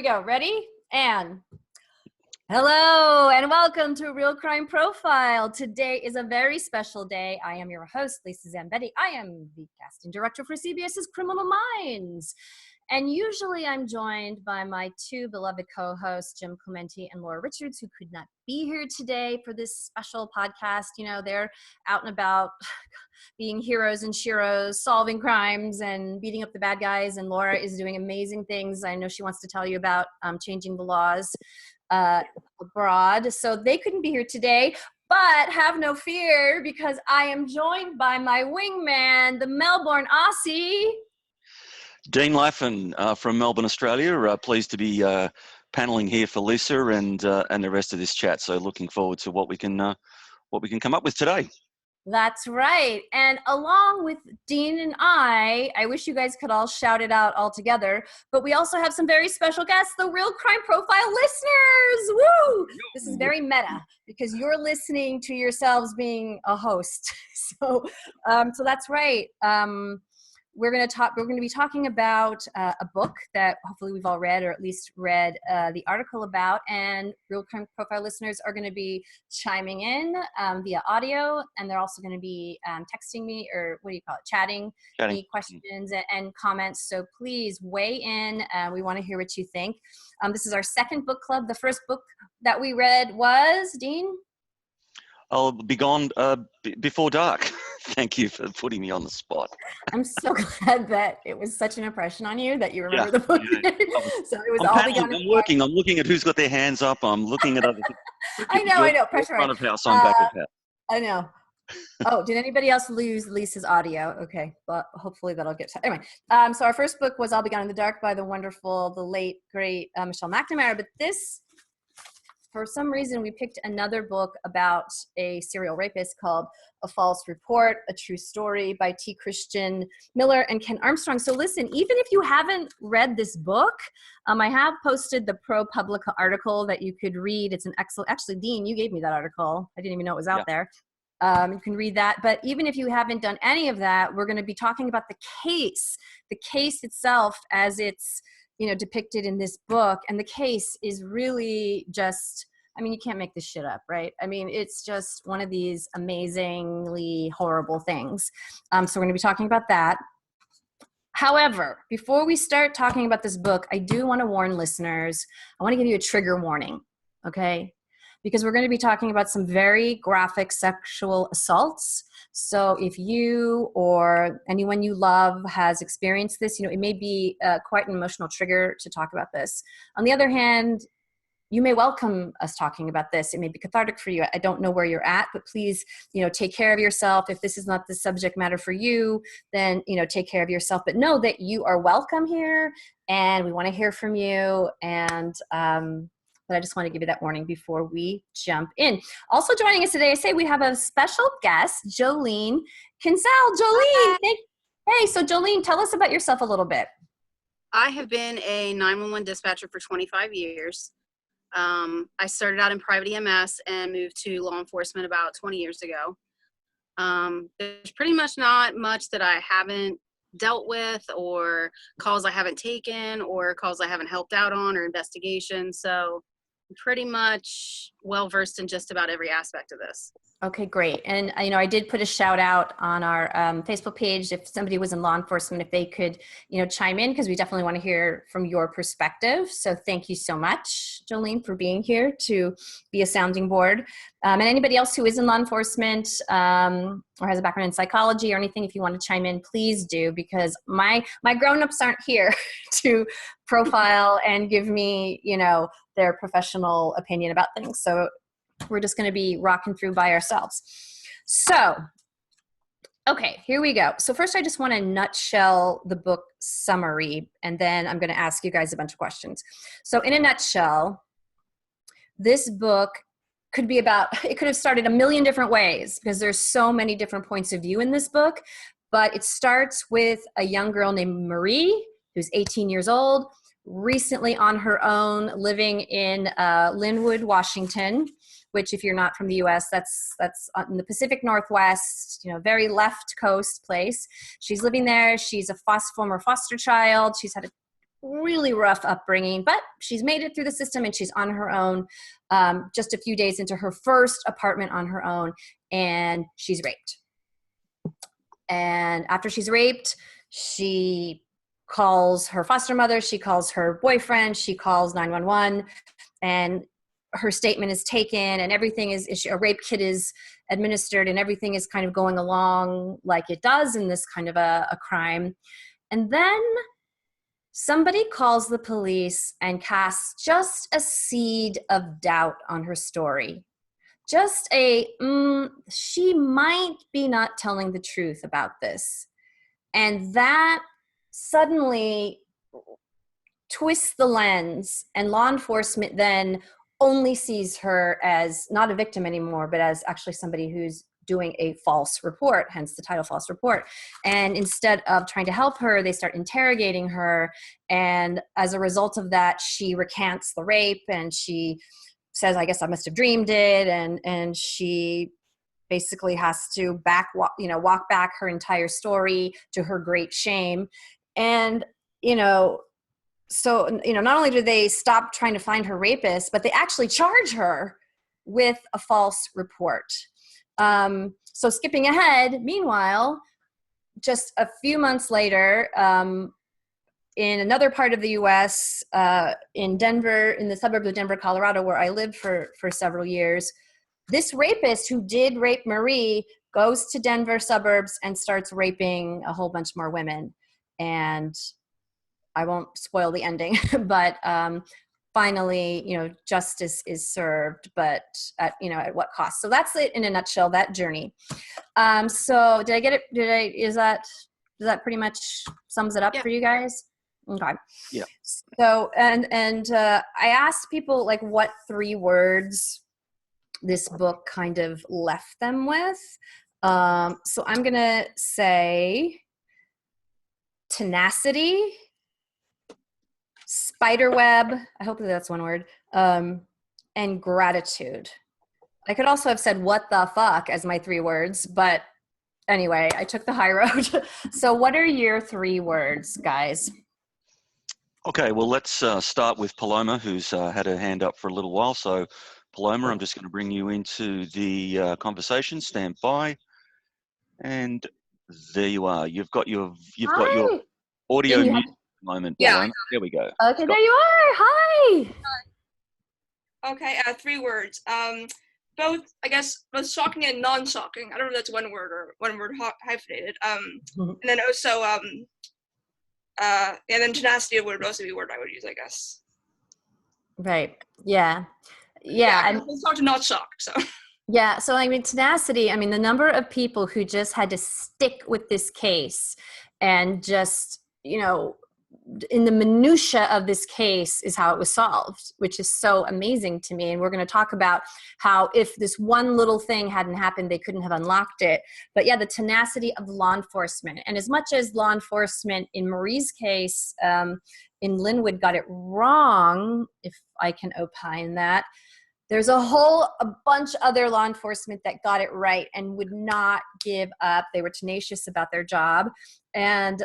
we go. Ready? And hello and welcome to Real Crime Profile. Today is a very special day. I am your host, Lisa Zambetti. I am the casting director for CBS's Criminal Minds. And usually I'm joined by my two beloved co-hosts, Jim Clementi and Laura Richards, who could not be here today for this special podcast. You know, they're out and about being heroes and sheroes, solving crimes and beating up the bad guys. And Laura is doing amazing things. I know she wants to tell you about changing the laws abroad. So they couldn't be here today. But have no fear, because I am joined by my wingman, the Melbourne Aussie, Dean Laffan from Melbourne, Australia. Pleased to be paneling here for Lisa and the rest of this chat. So looking forward to what we can come up with today. That's right. And along with Dean and I wish you guys could all shout it out all together, but we also have some very special guests, the Real Crime Profile listeners. Woo! This is very meta because you're listening to yourselves being a host. So that's right. We're going to be talking about a book that hopefully we've all read, or at least read the article about, and Real Crime Profile listeners are going to be chiming in via audio, and they're also going to be texting me, or what do you call it, chatting me questions and comments. So please weigh in. We want to hear what you think. This is our second book club. The first book that we read was, Dean? I'll be gone before dark. Thank you for putting me on the spot. I'm so glad that it was such an impression on you that you remember the book. Yeah. So it was all begun. I'm working. I'm looking at who's got their hands up. I'm looking at other people. I know. Pressure. Front of house, I'm back of house. I know. Oh, did anybody else lose Lisa's audio? Okay, but hopefully that'll get to anyway. So our first book was All Begun in the Dark by the wonderful, the late, great Michelle McNamara. But this, for some reason, we picked another book about a serial rapist called A False Report, A True Story by T. Christian Miller and Ken Armstrong. So listen, even if you haven't read this book, I have posted the Publica article that you could read. It's an excellent, actually, Dean, you gave me that article. I didn't even know it was out there. You can read that. But even if you haven't done any of that, we're going to be talking about the case itself as it's, depicted in this book. And the case is really just, you can't make this shit up, right? It's just one of these amazingly horrible things. So we're going to be talking about that. However, before we start talking about this book, I do want to warn listeners. I want to give you a trigger warning, okay? Because we're going to be talking about some very graphic sexual assaults. So if you or anyone you love has experienced this, it may be quite an emotional trigger to talk about this. On the other hand, you may welcome us talking about this. It may be cathartic for you. I don't know where you're at, but please, take care of yourself. If this is not the subject matter for you, then, take care of yourself. But know that you are welcome here, and we want to hear from you. And but I just want to give you that warning before we jump in. Also joining us today, I say we have a special guest, Jolene Kinsell. Jolene, hey, so Jolene, tell us about yourself a little bit. I have been a 911 dispatcher for 25 years. I started out in private EMS and moved to law enforcement about 20 years ago. There's pretty much not much that I haven't dealt with, or calls I haven't taken, or calls I haven't helped out on, or investigations. So I'm pretty much well-versed in just about every aspect of this. Okay, great. And, I did put a shout out on our Facebook page if somebody was in law enforcement, if they could, chime in, because we definitely want to hear from your perspective. So thank you so much, Jolene, for being here to be a sounding board. And anybody else who is in law enforcement or has a background in psychology or anything, if you want to chime in, please do, because my grown-ups aren't here to profile and give me, their professional opinion about things. So we're just going to be rocking through by ourselves. So, okay, here we go. So first, I just want to nutshell the book summary, and then I'm going to ask you guys a bunch of questions. So in a nutshell, this book could have started a million different ways, because there's so many different points of view in this book. But it starts with a young girl named Marie, who's 18 years old, recently on her own, living in Linwood, Washington, which, if you're not from the U.S., that's in the Pacific Northwest, very left coast place. She's living there. She's a former foster child. She's had really rough upbringing, but she's made it through the system and she's on her own, just a few days into her first apartment on her own, and she's raped. And after she's raped, she calls her foster mother, she calls her boyfriend, she calls 911, and her statement is taken, and everything is a rape kit is administered, and everything is kind of going along like it does in this kind of a crime. And then somebody calls the police and casts just a seed of doubt on her story. Just she might be not telling the truth about this. And that suddenly twists the lens, and law enforcement then only sees her as not a victim anymore, but as actually somebody who's doing a false report, hence the title false report. And instead of trying to help her, they start interrogating her. And as a result of that, she recants the rape, and she says, I guess I must have dreamed it. And she basically has to walk back her entire story, to her great shame. And, so, not only do they stop trying to find her rapist, but they actually charge her with a false report. So skipping ahead, meanwhile, just a few months later, in another part of the U.S., in Denver, in the suburbs of Denver, Colorado, where I lived for several years, this rapist who did rape Marie goes to Denver suburbs and starts raping a whole bunch more women. And I won't spoil the ending, but finally, justice is served, but at what cost? So that's it in a nutshell, that journey. So did I get it? Does that pretty much sums it up for you guys? Okay. Yeah. So, and I asked people like what 3 words this book kind of left them with. So I'm going to say tenacity, spiderweb, I hope that's one word, and gratitude. I could also have said what the fuck as my 3 words, but anyway, I took the high road. So what are your 3 words, guys? Okay, well, let's start with Paloma, who's had her hand up for a little while. So, Paloma, I'm just going to bring you into the conversation. Stand by, and there you are. You've got your audio mute at the moment, Paloma. Yeah. There we go. Okay, there you are. Hi. Okay, 3 words. Both shocking and non-shocking. I don't know if that's one word or one word hyphenated. And then also, and then tenacity would also be a word I would use, I guess. Right. Yeah. Let's talk to not shocked. So. Yeah. So I mean, tenacity. I mean, the number of people who just had to stick with this case and just, in the minutia of this case is how it was solved, which is so amazing to me. And we're going to talk about how if this one little thing hadn't happened, they couldn't have unlocked it. But yeah, the tenacity of law enforcement. And as much as law enforcement in Marie's case in Linwood got it wrong, if I can opine that, there's a bunch other law enforcement that got it right and would not give up. They were tenacious about their job. And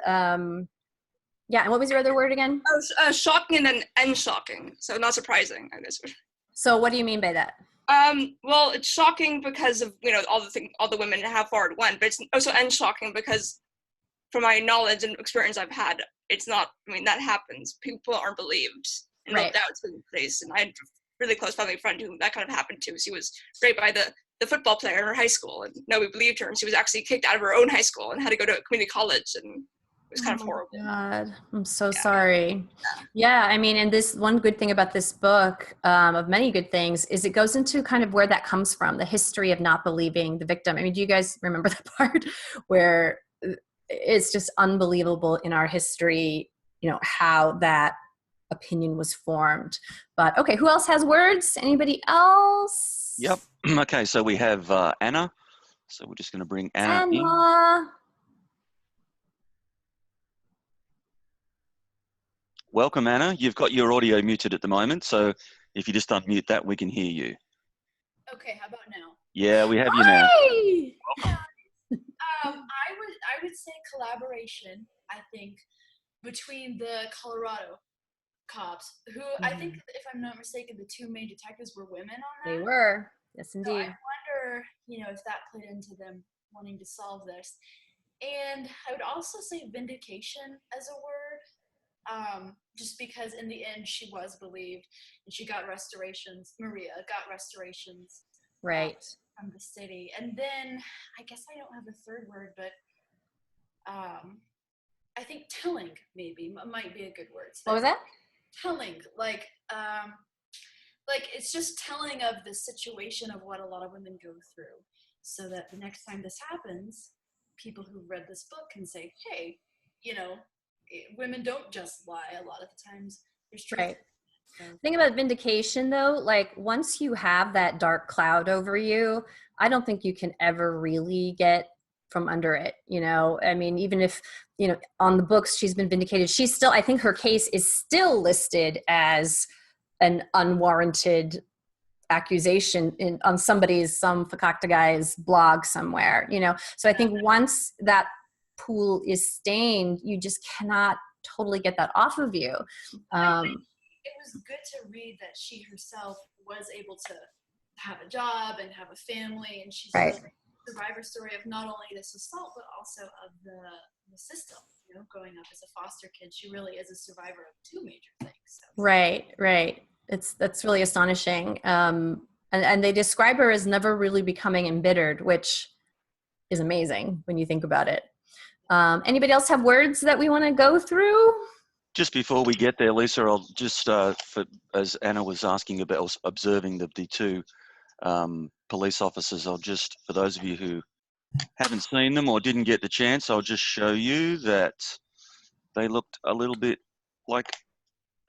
yeah, and what was your other word again? Shocking and then unshocking. So not surprising, I guess. So what do you mean by that? Well, it's shocking because of all the women and how far it went, but it's also unshocking because, from my knowledge and experience I've had, it's not. I mean, that happens. People aren't believed, and no doubt's taking place. And I had a really close family friend who that kind of happened to. She was raped by the football player in her high school, and nobody believed her, and she was actually kicked out of her own high school and had to go to a community college, and it was kind of horrible. God, I'm so sorry. Yeah, I mean, and this one good thing about this book, of many good things, is it goes into kind of where that comes from, the history of not believing the victim. I mean, do you guys remember the part where it's just unbelievable in our history, how that opinion was formed? But okay, who else has words? Anybody else? Yep. Okay, so we have Anna. So we're just going to bring Anna in. Welcome, Anna. You've got your audio muted at the moment, so if you just unmute that, we can hear you. Okay, how about now? Yeah, we have you now. I would say collaboration. I think between the Colorado cops, who I think, if I'm not mistaken, the two main detectives were women on that. They were. Yes, So I indeed. wonder, if that played into them wanting to solve this. And I would also say vindication as a word, just because in the end she was believed and she got restorations. Maria got restorations Right. from the city. And then I guess I don't have a third word, but I think telling maybe might be a good word. So What was that? telling, like it's just telling of the situation of what a lot of women go through, so that the next time this happens, people who read this book can say, hey, women don't just lie. A lot of the times there's truth. Right. So, Thing about vindication though, like once you have that dark cloud over you, I don't think you can ever really get from under it. I mean, even if, on the books she's been vindicated, I think her case is still listed as an unwarranted accusation on some fakakta guy's blog somewhere, So I think once that pool is stained, you just cannot totally get that off of you. it was good to read that she herself was able to have a job and have a family, and she's Right. a survivor story of not only this assault but also of the system. Growing up as a foster kid, she really is a survivor of two major things. So. Right. That's really astonishing. And they describe her as never really becoming embittered, which is amazing when you think about it. Anybody else have words that we want to go through? Just before we get there, Lisa, I'll just, as Anna was asking about observing the two police officers, I'll just, for those of you who haven't seen them or didn't get the chance, I'll just show you that they looked a little bit like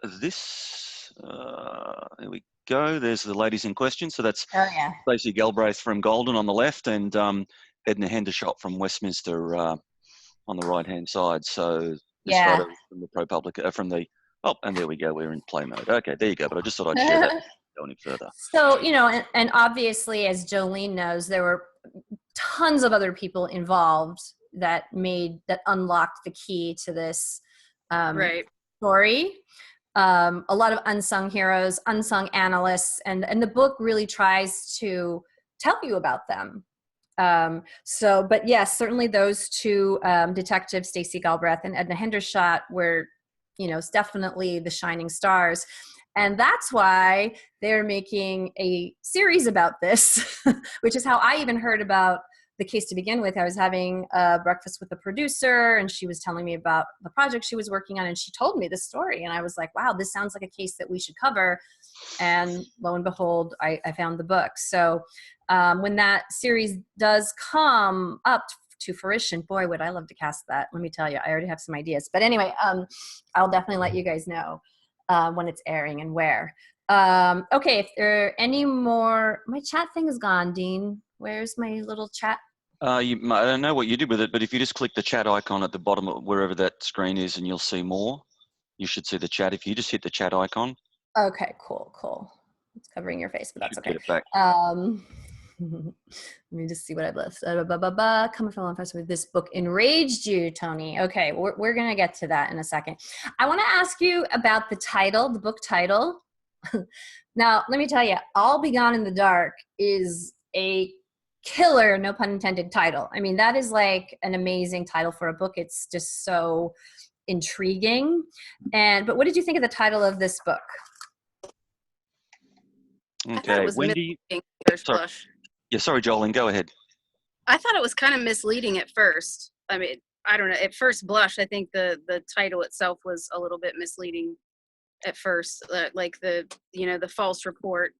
this. There we go. There's the ladies in question. So that's Stacey Galbraith from Golden on the left and Edna Hendershot from Westminster on the right-hand side. So this photo is from the ProPublica, and there we go. We're in play mode. Okay, there you go. But I just thought I'd share that. Go any further. So, and obviously, as Jolene knows, there were tons of other people involved that unlocked the key to this story. A lot of unsung heroes, unsung analysts, and the book really tries to tell you about them. But yes, certainly those two detectives, Stacey Galbraith and Edna Hendershot, were, definitely the shining stars. And that's why they're making a series about this, which is how I even heard about the case to begin with. I was having breakfast with the producer, and she was telling me about the project she was working on, and she told me this story, and I was like, wow, this sounds like a case that we should cover. And lo and behold, I found the book. So when that series does come up to fruition, boy, would I love to cast that. Let me tell you, I already have some ideas. But anyway, I'll definitely let you guys know when it's airing and where. Okay, if there are any more, my chat thing is gone, Dean. Where's my little chat? I don't know what you did with it, but if you just click the chat icon at the bottom of wherever that screen is, and you'll see more. You should see the chat. If you just hit the chat icon. Okay, cool. It's covering your face, but that's okay. Get it back. Let me just see what I've left. Coming from law enforcement, this book enraged you, Tony. Okay, we're going to get to that in a second. I want to ask you about the title, the book title. Now, let me tell you, All Be Gone in the Dark is a killer, no pun intended, title. I mean, that is like an amazing title for a book. It's just so intriguing. But what did you think of the title of this book? Okay, Wendy. Sorry. Yeah, sorry, Jolene, go ahead. I thought it was kind of misleading at first. I mean, I don't know. At first blush, I think the title itself was a little bit misleading at first, like the false report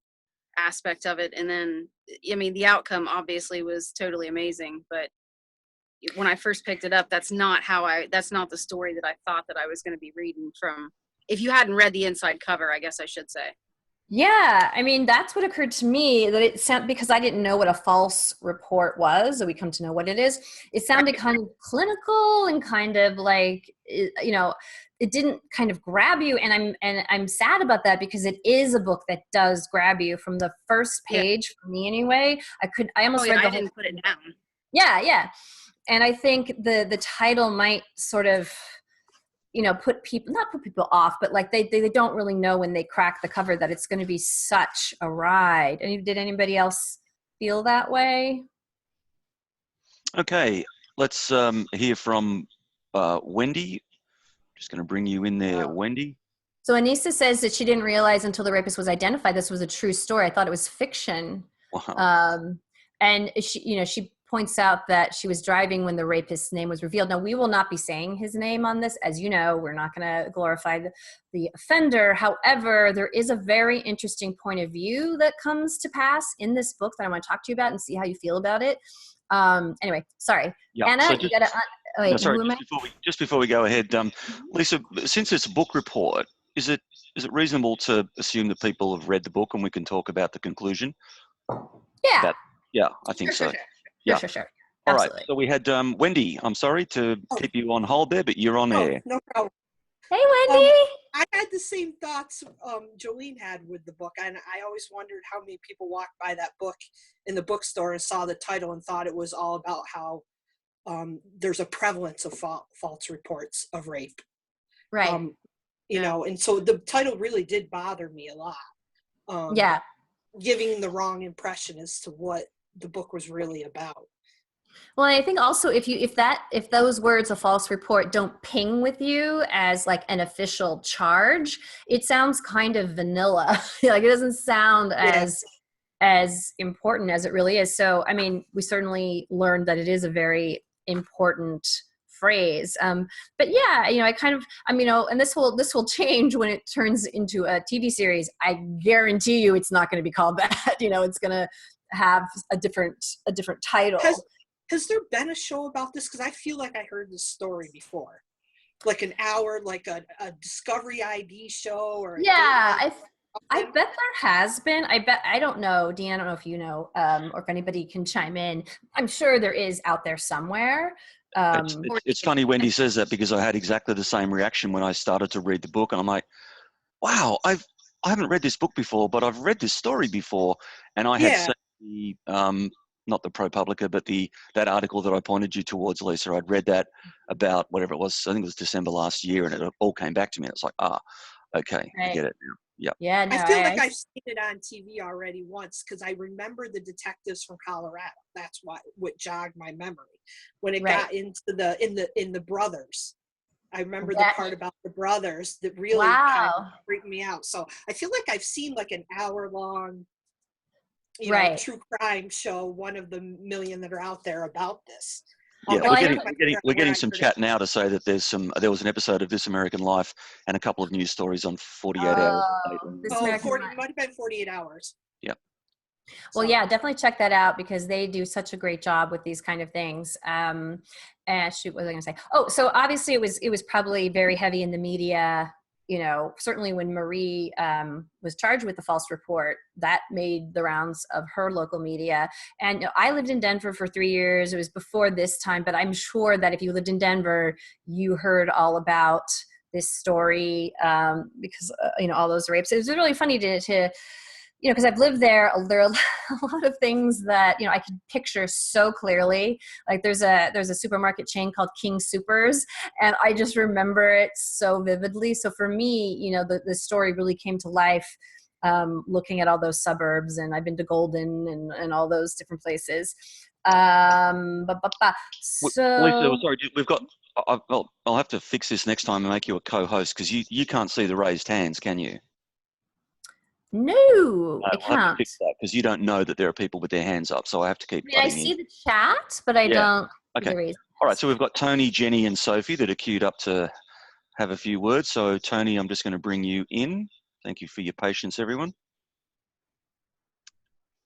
aspect of it. And then, I mean, the outcome obviously was totally amazing. But when I first picked it up, that's not the story that I thought that I was going to be reading from. If you hadn't read the inside cover, I guess I should say. Yeah, I mean, that's what occurred to me, that it sounded, because I didn't know what a false report was, so we come to know what it is. It sounded kind of clinical and kind of like, it didn't kind of grab you. And I'm sad about that, because it is a book that does grab you from the first page, for me anyway. I almost read the whole I didn't put it down. Yeah. And I think the title might sort of, not put people off, but like they don't really know when they crack the cover that it's going to be such a ride. And did anybody else feel that way? Okay, let's hear from Wendy. Just going to bring you in there, Wendy. So Anissa says that she didn't realize until the rapist was identified this was a true story. I thought it was fiction. Wow. And she points out that she was driving when the rapist's name was revealed. Now, we will not be saying his name on this. As you know, we're not going to glorify the offender. However, there is a very interesting point of view that comes to pass in this book that I want to talk to you about and see how you feel about it. Anyway, sorry. Yeah, Anna, so you got to... wait, no, sorry, who am I? just before we go ahead, Lisa, since it's a book report, is it reasonable to assume that people have read the book and we can talk about the conclusion? Yeah. Yeah, I think so. Yeah. Sure. All Absolutely. right, so we had Wendy. I'm sorry to keep you on hold there, but you're on air. No problem. Hey, Wendy. I had the same thoughts Jolene had with the book, and I always wondered how many people walked by that book in the bookstore and saw the title and thought it was all about how there's a prevalence of false reports of rape. Right. You know, and so the title really did bother me a lot. Yeah. Giving the wrong impression as to what the book was really about. Well, I think also if those words, a false report, don't ping with you as like an official charge, it sounds kind of vanilla. Like it doesn't sound as important as it really is. So, I mean, we certainly learned that it is a very important phrase. But yeah, and this will change when it turns into a TV series. I guarantee you it's not going to be called that. It's going to have a different title. Has there been a show about this? Because I feel like I heard this story before, like an hour, like a Discovery ID show, or I bet there has been. I don't know, Dean. I don't know if you know, or if anybody can chime in. I'm sure there is out there somewhere. It's funny Wendy says that, because I had exactly the same reaction when I started to read the book, and I'm like, wow, I haven't read this book before, but I've read this story before, and I had seen the not the ProPublica, but that article that I pointed you towards, Lisa. I'd read that about whatever it was. I think it was December last year, and it all came back to me. It's like, okay, I get it now. Yeah. Yeah. No, I feel like I've seen it on TV already once, because I remember the detectives from Colorado. That's what jogged my memory when it got into in the brothers. I remember the part about the brothers that really kind of freaked me out. So I feel like I've seen like an hour-long, true crime show, one of the million that are out there about this. Yeah, we're getting some chat now to say that there was an episode of This American Life and a couple of news stories on 48 hours. It might have been 48 hours. Yeah. Well, yeah, definitely check that out, because they do such a great job with these kind of things. And shoot, what was I going to say? Oh, so obviously it was probably very heavy in the media. Certainly when Marie was charged with the false report, that made the rounds of her local media. And I lived in Denver for 3 years. It was before this time, but I'm sure that if you lived in Denver, you heard all about this story because, all those rapes. It was really funny to because I've lived there. There are a lot of things that, I could picture so clearly. Like there's a supermarket chain called King Soopers, and I just remember it so vividly. So for me, the story really came to life looking at all those suburbs, and I've been to Golden and all those different places. So Lisa, sorry, we've got, I'll have to fix this next time and make you a co-host, because you can't see the raised hands, can you? No, I can't. Have to fix that, because you don't know that there are people with their hands up, so I have to keep. I see the chat, but I don't. Okay. All right. So we've got Tony, Jenny, and Sophie that are queued up to have a few words. So Tony, I'm just going to bring you in. Thank you for your patience, everyone.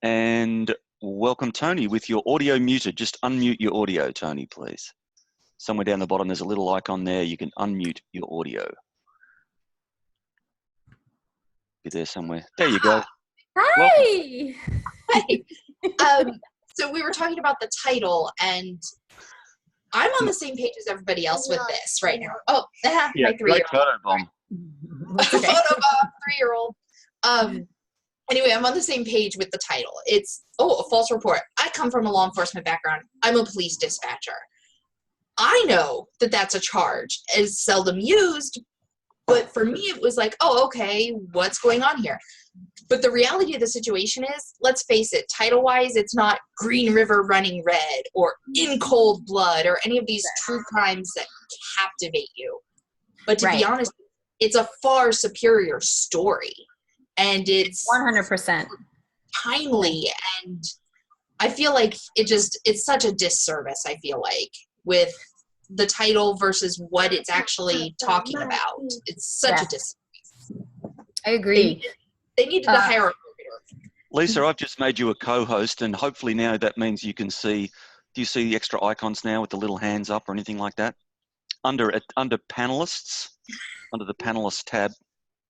And welcome, Tony, with your audio muted. Just unmute your audio, Tony, please. Somewhere down the bottom, there's a little icon there. You can unmute your audio. Be there somewhere. There you go. Hi. Hi. So we were talking about the title, and I'm on the same page as everybody else with this right now. Oh, my 3-year-old. Photo bomb. Photo bomb, 3-year-old. Anyway, I'm on the same page with the title. It's, a false report. I come from a law enforcement background. I'm a police dispatcher. I know that that's a charge. It's seldom used, but for me, it was like, oh, okay, what's going on here? But the reality of the situation is, let's face it, title-wise, it's not Green River Running Red or In Cold Blood or any of these true crimes that captivate you. But to be honest, it's a far superior story. And it's 100% timely. And I feel like it's such a disservice, I feel like, with the title versus what it's actually talking about. It's such a disservice. I agree. They needed to hire a marketer. Lisa, I've just made you a co-host, and hopefully now that means you can see. Do you see the extra icons now with the little hands up or anything like that? Under panelists, under the panelist tab.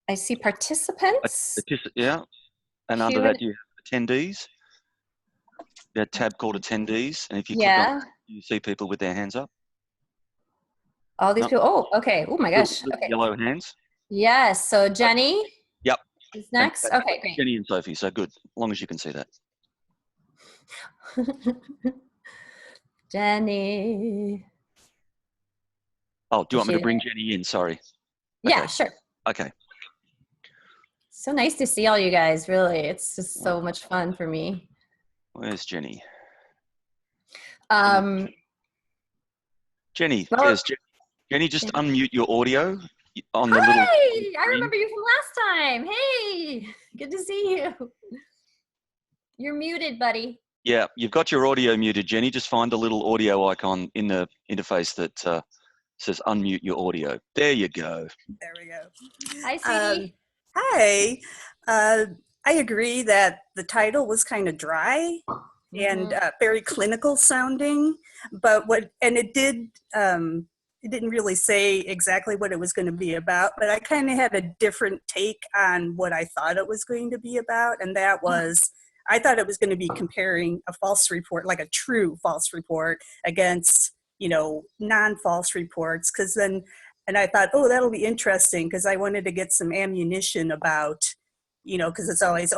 I see participants. Yeah, and under that you have attendees. There's a tab called attendees, and if you click on it, you see people with their hands up. All these people. Oh, okay. Oh my gosh. Little Okay. yellow hands. Yes. So Jenny. Yep. Is next. Okay, great. Jenny and Sophie. So good, as long as you can see that. Jenny. Oh, do you want me to bring Jenny in? Sorry. Yeah, Okay. sure. Okay. So nice to see all you guys. Really, it's just so much fun for me. Where's Jenny? Jenny, Well, there's Jenny. Jenny, just unmute your audio on the little. Hi, I remember you from last time. Hey, good to see you. You're muted, buddy. Yeah, you've got your audio muted, Jenny. Just find the little audio icon in the interface that says unmute your audio. There you go. There we go. Hi, sweetie. Hi. I agree that the title was kind of dry and very clinical sounding, but it didn't really say exactly what it was going to be about, but I kind of had a different take on what I thought it was going to be about, and that was, I thought it was going to be comparing a false report, like a true false report, against, non-false reports, and I thought, oh, that'll be interesting, because I wanted to get some ammunition about, because it's always,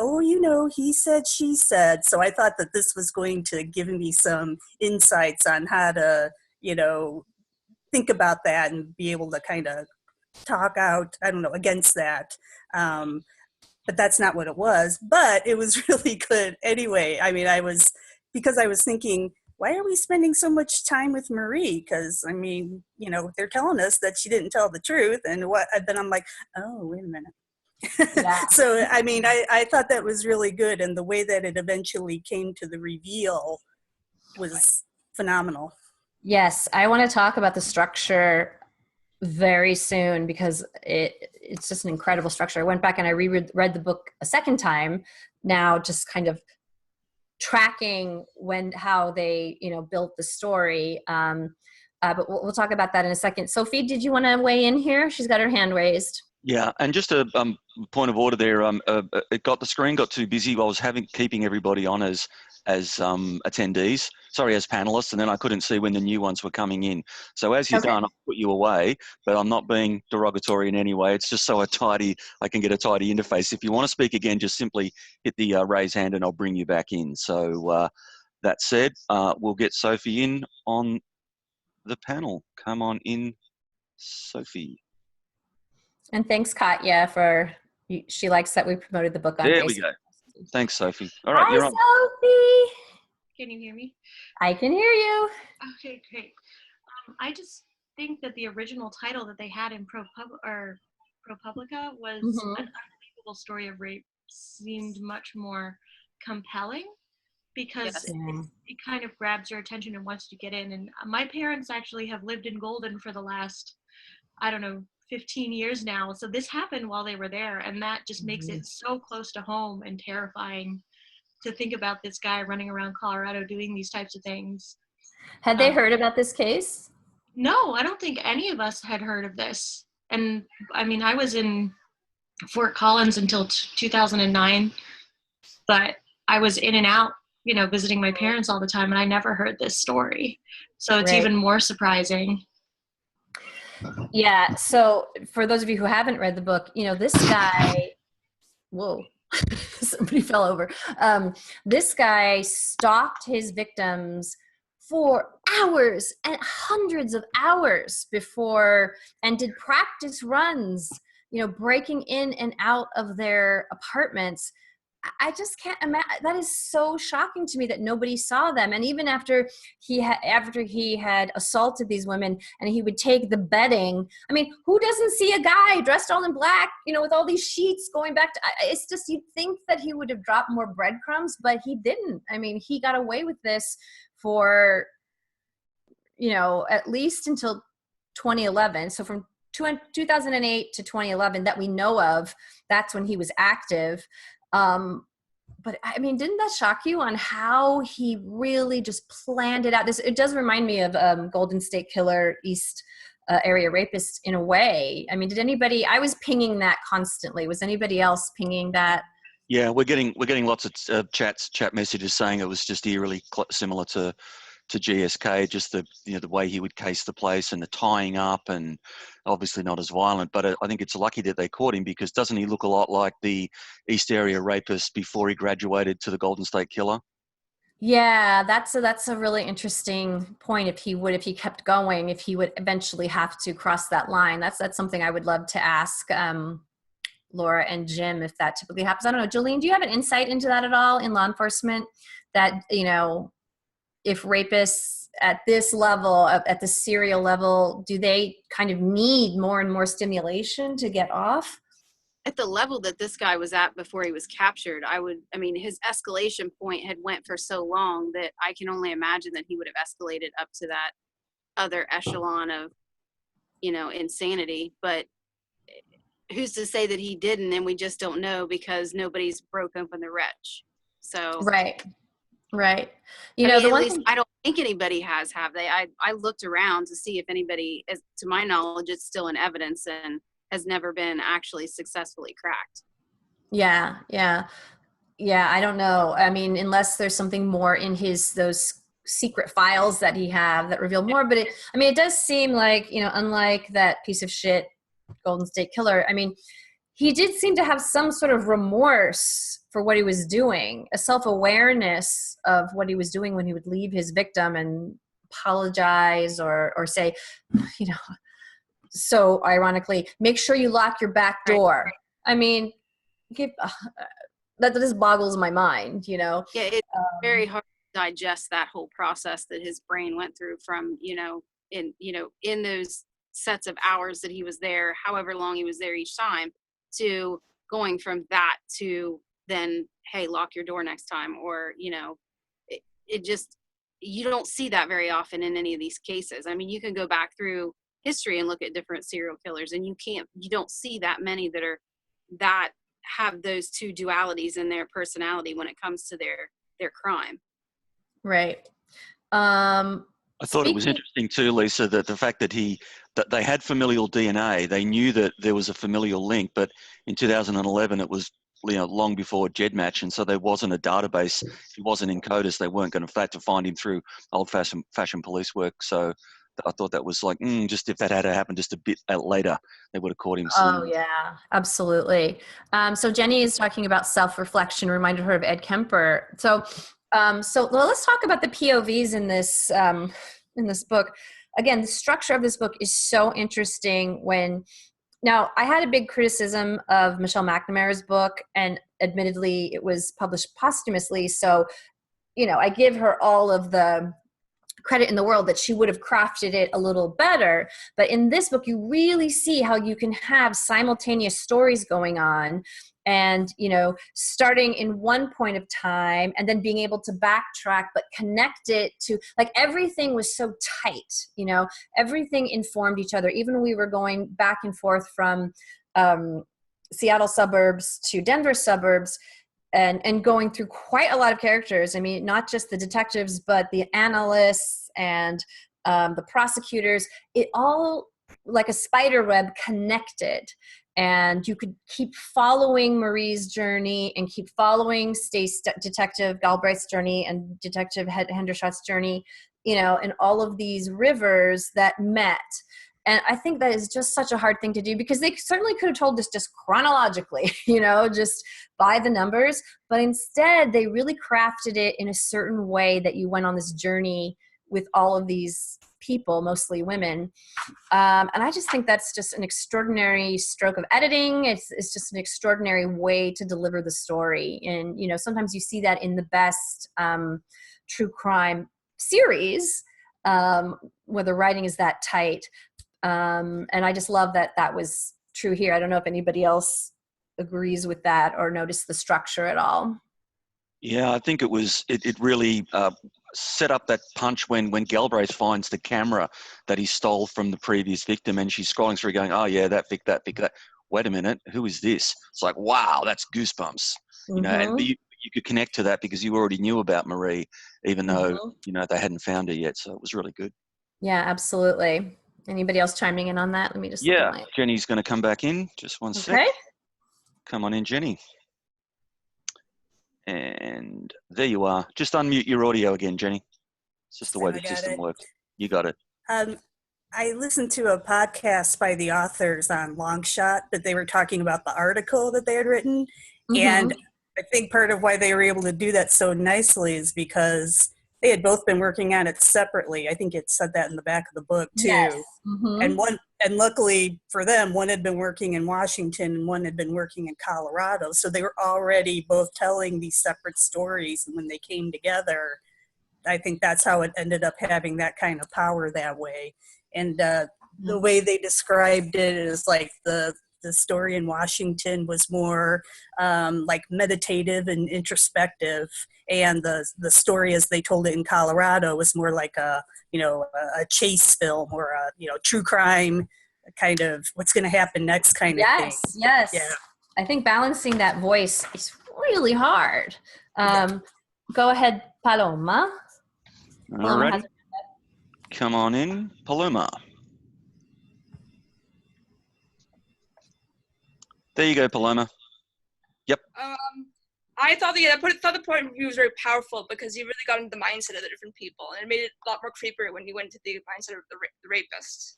he said, she said. So I thought that this was going to give me some insights on how to, think about that and be able to kind of talk out, against that. But that's not what it was. But it was really good anyway. I mean, because I was thinking, why are we spending so much time with Marie? Because, they're telling us that she didn't tell the truth. And then I'm like, oh, wait a minute. Yeah. So, I thought that was really good. And the way that it eventually came to the reveal was phenomenal. Yes, I want to talk about the structure very soon, because it's just an incredible structure. I went back and I reread the book a second time now, just kind of tracking how they built the story. But we'll talk about that in a second. Sophie, did you want to weigh in here? She's got her hand raised. Yeah, and just a point of order there. The screen got too busy. I was keeping everybody on as attendees, as panelists, and then I couldn't see when the new ones were coming in. So as you're done, I'll put you away, but I'm not being derogatory in any way. It's just so I can get a tidy interface. If you want to speak again, just simply hit the raise hand and I'll bring you back in. So that said, we'll get Sophie in on the panel. Come on in, Sophie. And thanks, Katya, she likes that we promoted the book on Facebook. There we go. Thanks, Sophie. All right, Hi, you're on. Sophie. Can you hear me? I can hear you. Okay, great. I just think that the original title that they had in ProPublica was an unbelievable story of rape seemed much more compelling, because it kind of grabs your attention and wants to get in. And my parents actually have lived in Golden for the last, 15 years now. So this happened while they were there, and that just makes it so close to home and terrifying to think about this guy running around Colorado doing these types of things. Had they heard about this case? No, I don't think any of us had heard of this. And I was in Fort Collins until 2009, but I was in and out, visiting my parents all the time, and I never heard this story. So it's even more surprising. Yeah. So for those of you who haven't read the book, this guy, whoa, somebody fell over. This guy stalked his victims for hours and hundreds of hours before, and did practice runs, you know, breaking in and out of their apartments. I just can't imagine. That is so shocking to me that nobody saw them. And even after he had assaulted these women, and he would take the bedding. I mean, who doesn't see a guy dressed all in black, you know, with all these sheets going back to? It's just, you'd think that he would have dropped more breadcrumbs, but he didn't. I mean, he got away with this for, you know, at least until 2011. So from 2008 to 2011 that we know of, that's when he was active. But I mean, didn't that shock you on how he really just planned it out? It does remind me of Golden State Killer, East Area Rapist in a way. I mean, I was pinging that constantly. Was anybody else pinging that? Yeah, we're getting lots of chat messages saying it was just eerily similar to GSK, just the way he would case the place and the tying up, and obviously not as violent. But I think it's lucky that they caught him, because doesn't he look a lot like the East Area Rapist before he graduated to the Golden State Killer? Yeah, that's a really interesting point. If he kept going, if he would eventually have to cross that line, that's something I would love to ask Laura and Jim if that typically happens. I don't know, Jolene, do you have an insight into that at all in law enforcement? That, you know, if rapists at this level, at the serial level, do they kind of need more and more stimulation to get off? At the level that this guy was at before he was captured, I mean, his escalation point had went for so long that I can only imagine that he would have escalated up to that other echelon of, you know, insanity. But who's to say that he didn't? And we just don't know, because nobody's broke open the wretch. So Right. You know, I don't think anybody have they? I looked around to see if anybody, to my knowledge, it's still in evidence and has never been actually successfully cracked. Yeah. I don't know. I mean, unless there's something more in those secret files that he have that reveal more. But it does seem like, you know, unlike that piece of shit Golden State Killer, I mean, he did seem to have some sort of remorse for what he was doing, a self-awareness of what he was doing when he would leave his victim and apologize or say, you know, so ironically, make sure you lock your back door. Right. I mean, that just boggles my mind, you know? Yeah, it's very hard to digest that whole process that his brain went through from, in those sets of hours that he was there, however long he was there each time, to going from that to then, hey, lock your door next time. Or, you know, it just, you don't see that very often in any of these cases. I mean, you can go back through history and look at different serial killers, and you don't see that many that have those two dualities in their personality when it comes to their crime. Right. I thought it was interesting too, Lisa, that the fact that they had familial DNA, they knew that there was a familial link, but in 2011 it was, you know, long before GEDmatch, and so there wasn't a database. He wasn't in CODIS. They weren't going to find him through old-fashioned police work. So I thought that was like, just if that had happened just a bit later, they would have caught him sooner. Oh yeah, absolutely. So Jenny is talking about self-reflection, reminded her of Ed Kemper. So let's talk about the POVs in this book. Again, the structure of this book is so interesting. Now, I had a big criticism of Michelle McNamara's book, and admittedly, it was published posthumously. So, you know, I give her all of the credit in the world that she would have crafted it a little better. But in this book, you really see how you can have simultaneous stories going on, and, you know, starting in one point of time and then being able to backtrack, but connect it to, like, everything was so tight, you know, everything informed each other. Even we were going back and forth from Seattle suburbs to Denver suburbs, and going through quite a lot of characters. I mean, not just the detectives, but the analysts and the prosecutors. It all, like a spider web, connected. And you could keep following Marie's journey and keep following Detective Galbraith's journey and Detective Hendershot's journey, you know, and all of these rivers that met. And I think that is just such a hard thing to do, because they certainly could have told us just chronologically, you know, just by the numbers. But instead, they really crafted it in a certain way that you went on this journey with all of these people, mostly women. And I just think that's just an extraordinary stroke of editing. It's just an extraordinary way to deliver the story. And, you know, sometimes you see that in the best true crime series, where the writing is that tight. And I just love that that was true here. I don't know if anybody else agrees with that or noticed the structure at all. Yeah, I think it really set up that punch when Galbraith finds the camera that he stole from the previous victim, and she's scrolling through going, oh yeah, that Vic, that. Wait a minute, who is this? It's like, wow, that's goosebumps. You know, and you could connect to that because you already knew about Marie, even though, you know, they hadn't found her yet. So it was really good. Yeah, absolutely. Anybody else chiming in on that? Let me just look Yeah, at my... Jenny's going to come back in. Just one sec. Come on in, Jenny. And there you are. Just unmute your audio again, Jenny. It's just the way the system works. You got it. I listened to a podcast by the authors on Longshot, that they were talking about the article that they had written. And I think part of why they were able to do that so nicely is because they had both been working on it separately. I think it said that in the back of the book too. Yes. And luckily for them, one had been working in Washington and one had been working in Colorado. So they were already both telling these separate stories. And when they came together, I think that's how it ended up having that kind of power that way. And the way they described it is like the story in Washington was more like meditative and introspective, and the story as they told it in Colorado was more like a chase film or a true crime kind of what's going to happen next kind of thing. Yes. Yeah. I think balancing that voice is really hard. Go ahead, Paloma. All right. Come on in, Paloma. There you go, Paloma. Yep. I thought the point of view was very powerful because you really got into the mindset of the different people, and it made it a lot more creepier when you went to the mindset of the rapist.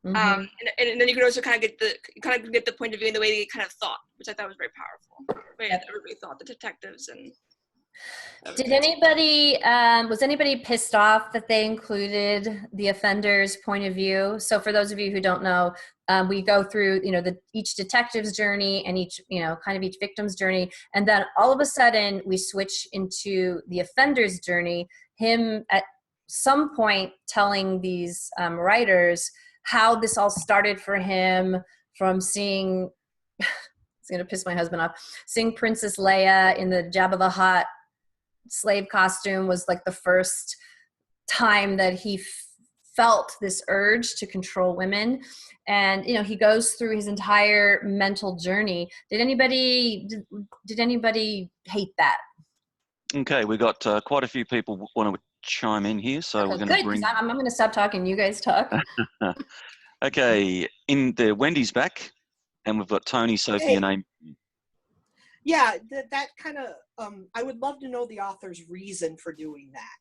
And then you could also kind of get the point of view and the way they kind of thought, which I thought was very powerful. The way everybody thought, the detectives and. Did anybody, was anybody pissed off that they included the offender's point of view? So for those of you who don't know, we go through, each detective's journey and each victim's journey. And then all of a sudden we switch into the offender's journey, him at some point telling these writers how this all started for him from seeing, it's going to piss my husband off, seeing Princess Leia in the Jabba the Hutt slave costume was like the first time that he felt this urge to control women. And he goes through his entire mental journey. Did anybody hate that? Okay, we got quite a few people want to chime in here, so we're going to bring. I'm going to stop talking. You guys talk. Okay, in the Wendy's back, and we've got Tony, Sophie, and Amy. Yeah, that kind of, I would love to know the author's reason for doing that.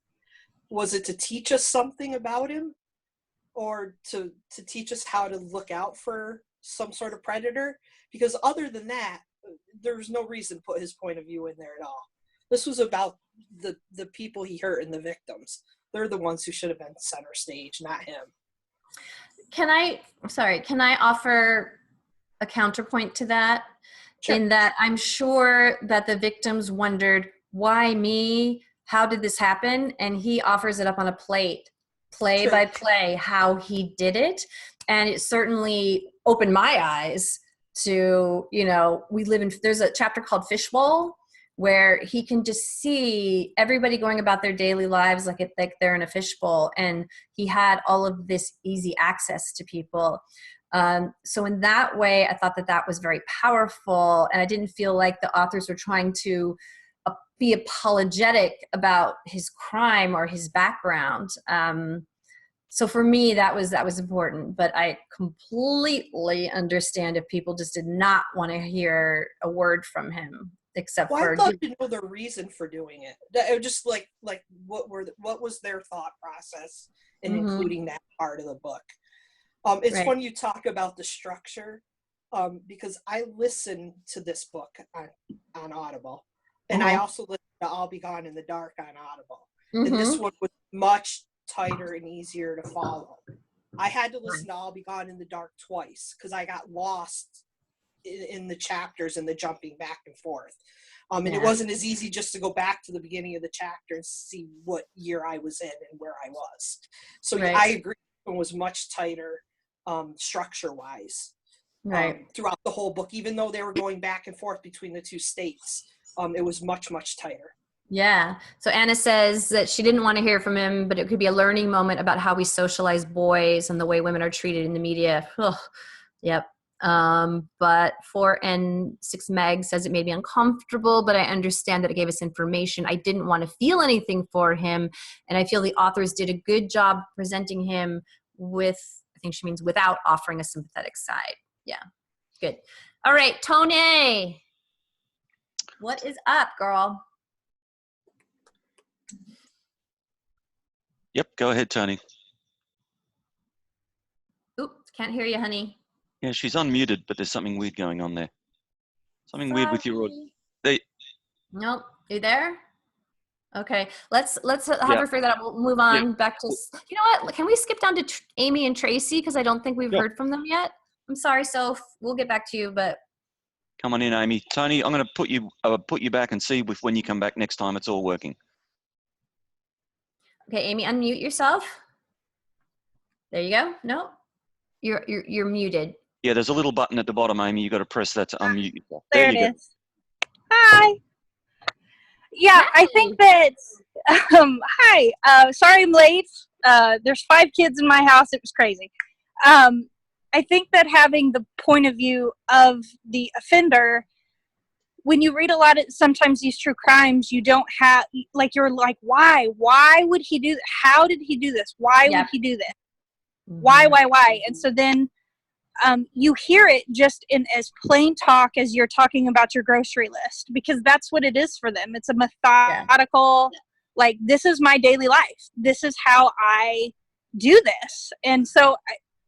Was it to teach us something about him, or to teach us how to look out for some sort of predator? Because other than that, there's no reason to put his point of view in there at all. This was about the people he hurt and the victims. They're the ones who should have been center stage, not him. Can I offer a counterpoint to that? Sure. In that I'm sure that the victims wondered, why me? How did this happen? And he offers it up on a plate, play by play, how he did it. And it certainly opened my eyes to, there's a chapter called Fishbowl where he can just see everybody going about their daily lives like they're in a fishbowl. And he had all of this easy access to people. So in that way, I thought that was very powerful, and I didn't feel like the authors were trying to be apologetic about his crime or his background. So for me, that was important, but I completely understand if people just did not want to hear a word from him, except for. I'd love to know the reason for doing it. Just like what was their thought process in including that part of the book. It's fun you talk about the structure, because I listen to this book on Audible, and I also listen to I'll Be Gone in the Dark on Audible. And this one was much tighter and easier to follow. I had to listen to I'll Be Gone in the Dark twice because I got lost in the chapters and the jumping back and forth. And it wasn't as easy just to go back to the beginning of the chapter and see what year I was in and where I was. So I agree, it was much tighter structure-wise throughout the whole book, even though they were going back and forth between the two states. It was much, much tighter. Yeah. So Anna says that she didn't want to hear from him, but it could be a learning moment about how we socialize boys and the way women are treated in the media. Ugh. Yep. But 4N6 Meg says it made me uncomfortable, but I understand that it gave us information. I didn't want to feel anything for him. And I feel the authors did a good job presenting him with, I think she means without offering a sympathetic side. Yeah. Good. All right, Tony. What is up, girl? Yep, go ahead, Tony. Oop, can't hear you, honey. Yeah, she's unmuted, but there's something weird going on there. Something weird with your audio. Nope. Are you there? Okay. Let's have her figure that out. We'll move on back to. You know what? Can we skip down to Amy and Tracy because I don't think we've heard from them yet. I'm sorry, Soph. We'll get back to you, but. Come on in, Amy. Tony, I'm going to put you back and see if when you come back next time it's all working. Okay, Amy, unmute yourself. There you go. No, you're muted. Yeah, there's a little button at the bottom, Amy. You got to press that to unmute yourself. There it is. Hi. Yeah, hi. I think that. Hi. Sorry I'm late. There's 5 kids in my house. It was crazy. I think that having the point of view of the offender, when you read a lot of sometimes these true crimes, you don't have you're like, why would he do that? How did he do this? Why would he do this? Why? And so then you hear it just in as plain talk as you're talking about your grocery list, because that's what it is for them. It's a methodical, like, this is my daily life. This is how I do this. And so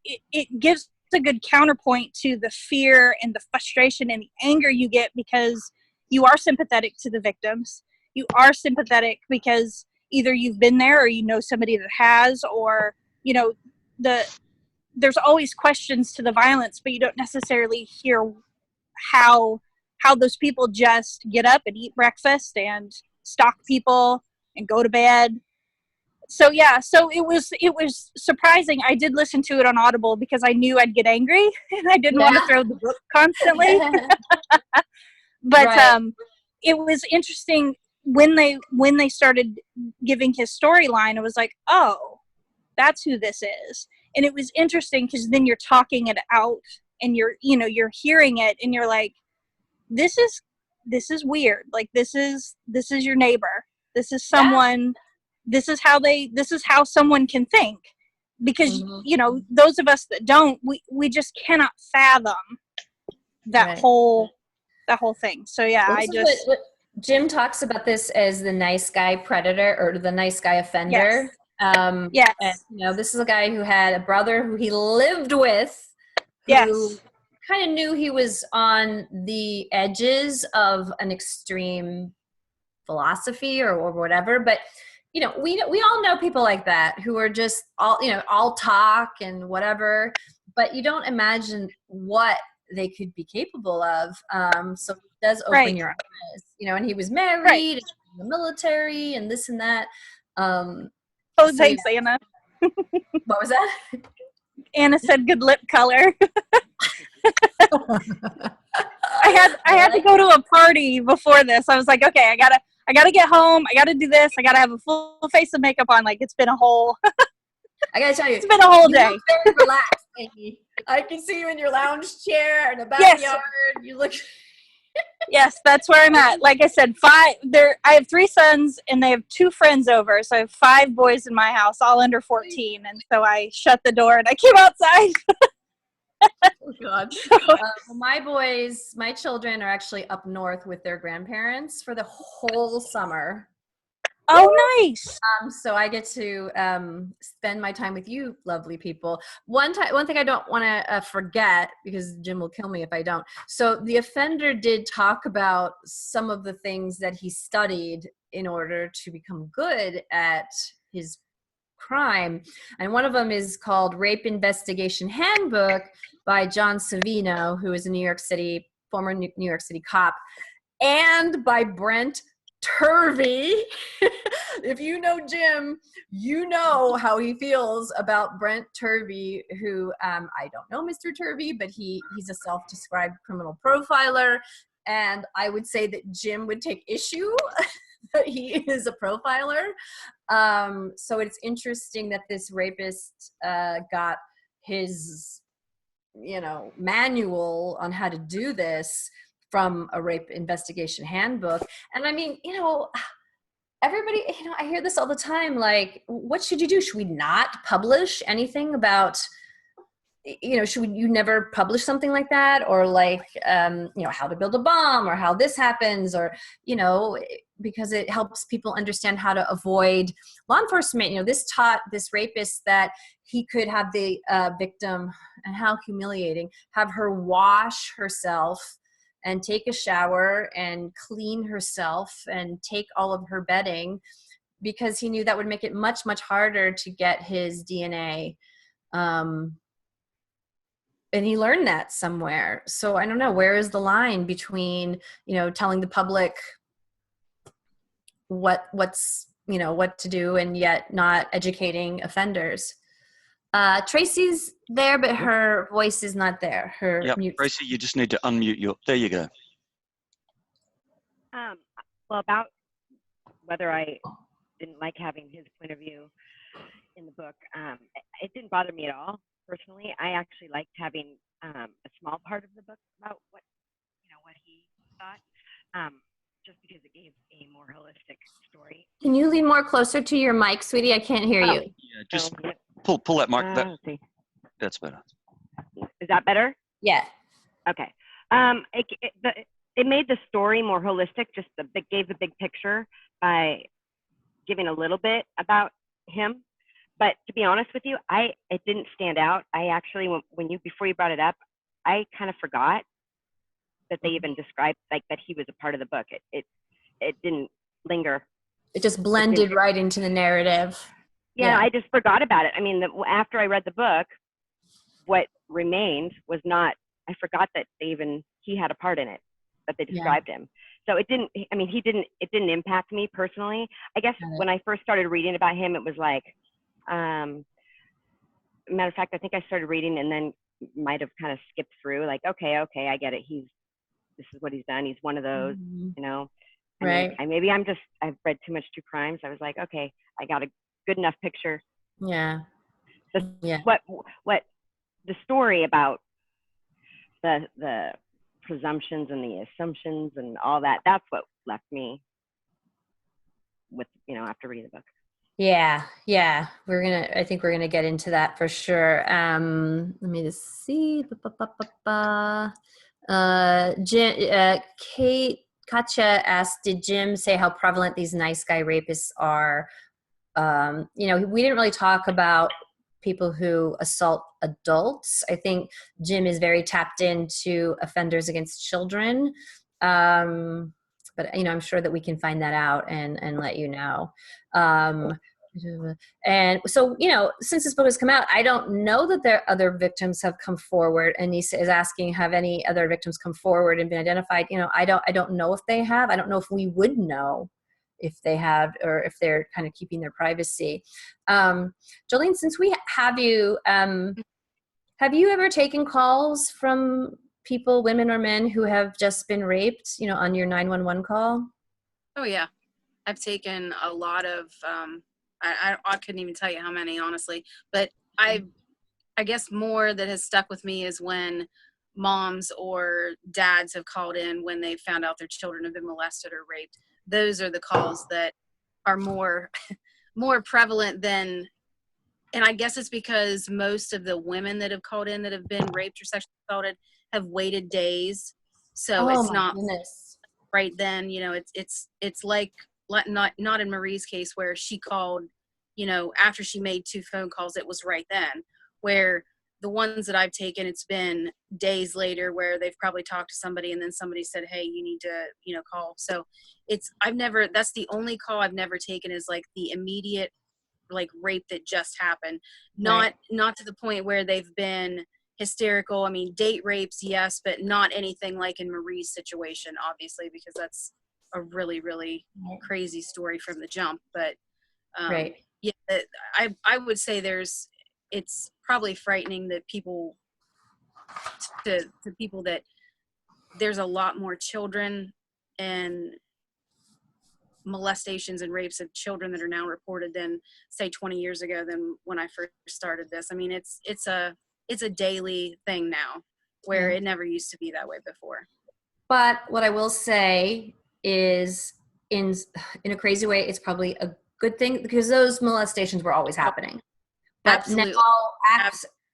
it gives a good counterpoint to the fear and the frustration and the anger you get because you are sympathetic to the victims. You are sympathetic because either you've been there or you know somebody that has, or, you know, there's always questions to the violence, but you don't necessarily hear how those people just get up and eat breakfast and stalk people and go to bed. So so it was surprising. I did listen to it on Audible because I knew I'd get angry and I didn't want to throw the book constantly. But it was interesting when they started giving his storyline. It was like, oh, that's who this is. And it was interesting because then you're talking it out and you're hearing it and you're like, this is weird. Like, this is your neighbor. This is someone. This is how someone can think, because those of us that don't, we just cannot fathom that whole thing. So Jim talks about this as the nice guy predator or the nice guy offender. Yes. And, this is a guy who had a brother who he lived with, who kind of knew he was on the edges of an extreme philosophy or whatever, but we all know people like that who are just all talk and whatever, but you don't imagine what they could be capable of. So it does open your eyes, and he was married, in the military, and this and that. Thanks, Anna. What was that? Anna said good lip color. I had to go to a party before this. I was like, okay, I gotta get home. I gotta do this. I gotta have a full face of makeup on. Like, it's been a whole. I gotta tell you, it's been a whole day. You look very relaxed, Amy. I can see you in your lounge chair in the backyard. Yes. You look. Yes, that's where I'm at. Like I said, I have 3 sons and they have 2 friends over. So I have 5 boys in my house, all under 14. And so I shut the door and I came outside. Oh God. My children are actually up north with their grandparents for the whole summer. Oh, nice. So I get to spend my time with you lovely people. One thing I don't want to forget, because Jim will kill me if I don't. So the offender did talk about some of the things that he studied in order to become good at his crime. And one of them is called Rape Investigation Handbook by John Savino, who is a former New York City cop, and by Brent Turvey. If you know Jim, you know how he feels about Brent Turvey, who I don't know Mr. Turvey, but he's a self-described criminal profiler. And I would say that Jim would take issue that he is a profiler. So it's interesting that this rapist got his, manual on how to do this from a rape investigation handbook. And I mean, everybody, I hear this all the time, like, what should you do? Should we not publish anything about, should you never publish something like that? Or like, how to build a bomb, or how this happens, or, because it helps people understand how to avoid law enforcement. This taught this rapist that he could have the victim, and how humiliating, have her wash herself and take a shower and clean herself and take all of her bedding, because he knew that would make it much, much harder to get his DNA. And he learned that somewhere. So I don't know, where is the line between, telling the public what's what to do, and yet not educating offenders. Tracy's there, but her voice is not there. Mute. Tracy, you just need to unmute there you go. Well, about whether I didn't like having his point of view in the book, it didn't bother me at all. Personally, I actually liked having a small part of the book about what he thought, just because it gave a more holistic story. Can you lean more closer to your mic, sweetie? I can't hear you. Yeah, just pull that mic. That's better. Is that better? Yeah. Okay. It made the story more holistic. It gave the big picture by giving a little bit about him. But to be honest with you, it didn't stand out. I actually, before you brought it up, I kind of forgot that they even described that he was a part of the book. It didn't linger. It just blended right into the narrative. Yeah, I just forgot about it. I mean, after I read the book, what remained was not. I forgot that he had a part in it, that they described him. So it didn't. I mean, it didn't impact me personally. I guess when I first started reading about him, it was like. Matter of fact, I think I started reading and then might have kind of skipped through, like, okay, I get it. This is what he's done. He's one of those, Right. I've read too much true crimes. I was like, okay, I got a good enough picture. Yeah. What the story about the presumptions and the assumptions and all that, that's what left me with, after reading the book. Yeah. I think we're gonna get into that for sure. Let me just see. Katya asked, did Jim say how prevalent these nice guy rapists are? We didn't really talk about people who assault adults. I think Jim is very tapped into offenders against children. But I'm sure that we can find that out and let you know. And so, since this book has come out, I don't know that there other victims have come forward. And Lisa is asking, have any other victims come forward and been identified? I don't know if they have. I don't know if we would know if they have, or if they're kind of keeping their privacy. Jolene, since we have you ever taken calls from people, women or men, who have just been raped, on your 911 call? Oh yeah, I've taken a lot of, I couldn't even tell you how many, honestly, but I guess more that has stuck with me is when moms or dads have called in when they found out their children have been molested or raped. Those are the calls that are more prevalent than, and I guess it's because most of the women that have called in that have been raped or sexually assaulted have waited days, so it's not right then. It's like not in Marie's case where she called, after she made 2 phone calls, it was right then. Where the ones that I've taken, it's been days later where they've probably talked to somebody and then somebody said, hey, you need to call. So that's the only call I've never taken, is like the immediate like rape that just happened, not to the point where they've been hysterical. I mean, date rapes, yes, but not anything like in Marie's situation, obviously, because that's a really, really crazy story from the jump. But yeah, I would say it's probably frightening that people to people that there's a lot more children and molestations and rapes of children that are now reported than say 20 years ago than when I first started this. I mean, it's a daily thing now, where it never used to be that way before. But what I will say is in a crazy way, it's probably a good thing, because those molestations were always happening. But Absolutely.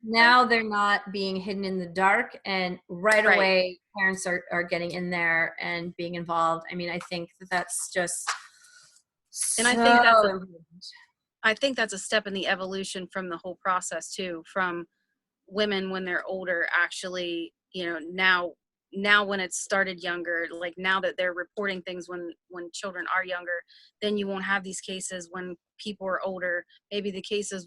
now they're not being hidden in the dark, and right away parents are getting in there and being involved. I mean, I think that's just and I think that's a step in the evolution from the whole process too, from women when they're older actually, you know, now when it started younger, like now that they're reporting things when children are younger, then you won't have these cases when people are older. Maybe the cases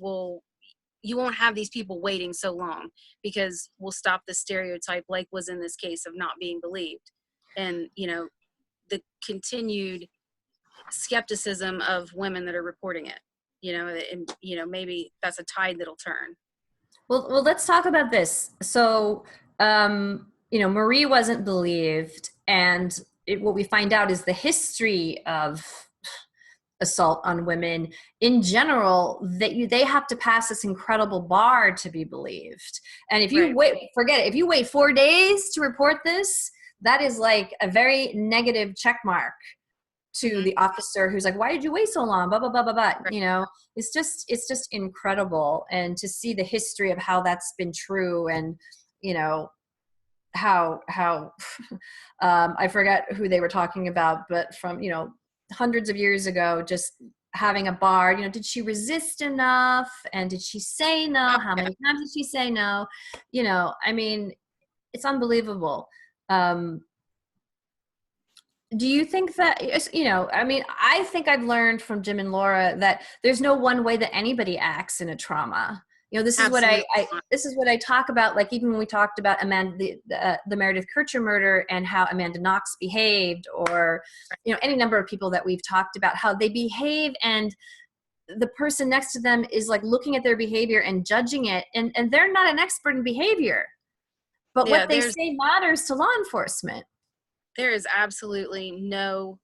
you won't have these people waiting so long, because we'll stop the stereotype, like was in this case, of not being believed. And, you know, the continued skepticism of women that are reporting it, you know, and, you know, maybe that's a tide that'll turn. Well, let's talk about this. So, you know, Marie wasn't believed, and what we find out is the history of assault on women in general, that they have to pass this incredible bar to be believed. And if you forget it, if you wait 4 days to report this, that is like a very negative check mark to the officer who's like, why did you wait so long? Blah, blah, blah, blah, blah. You know, it's just incredible. And to see the history of how that's been true, and, you know, how I forget who they were talking about, but from, you know, hundreds of years ago, just having a bar, you know, did she resist enough? And did she say no? How many times did she say no? You know, I mean, it's unbelievable. Do you think that, you know, I mean, I think I've learned from Jim and Laura that there's no one way that anybody acts in a trauma. You know, this is this is what I talk about. Like, even when we talked about the Meredith Kercher murder and how Amanda Knox behaved, or, you know, any number of people that we've talked about, how they behave, and the person next to them is like looking at their behavior and judging it. And they're not an expert in behavior, but what they say matters to law enforcement. There is absolutely no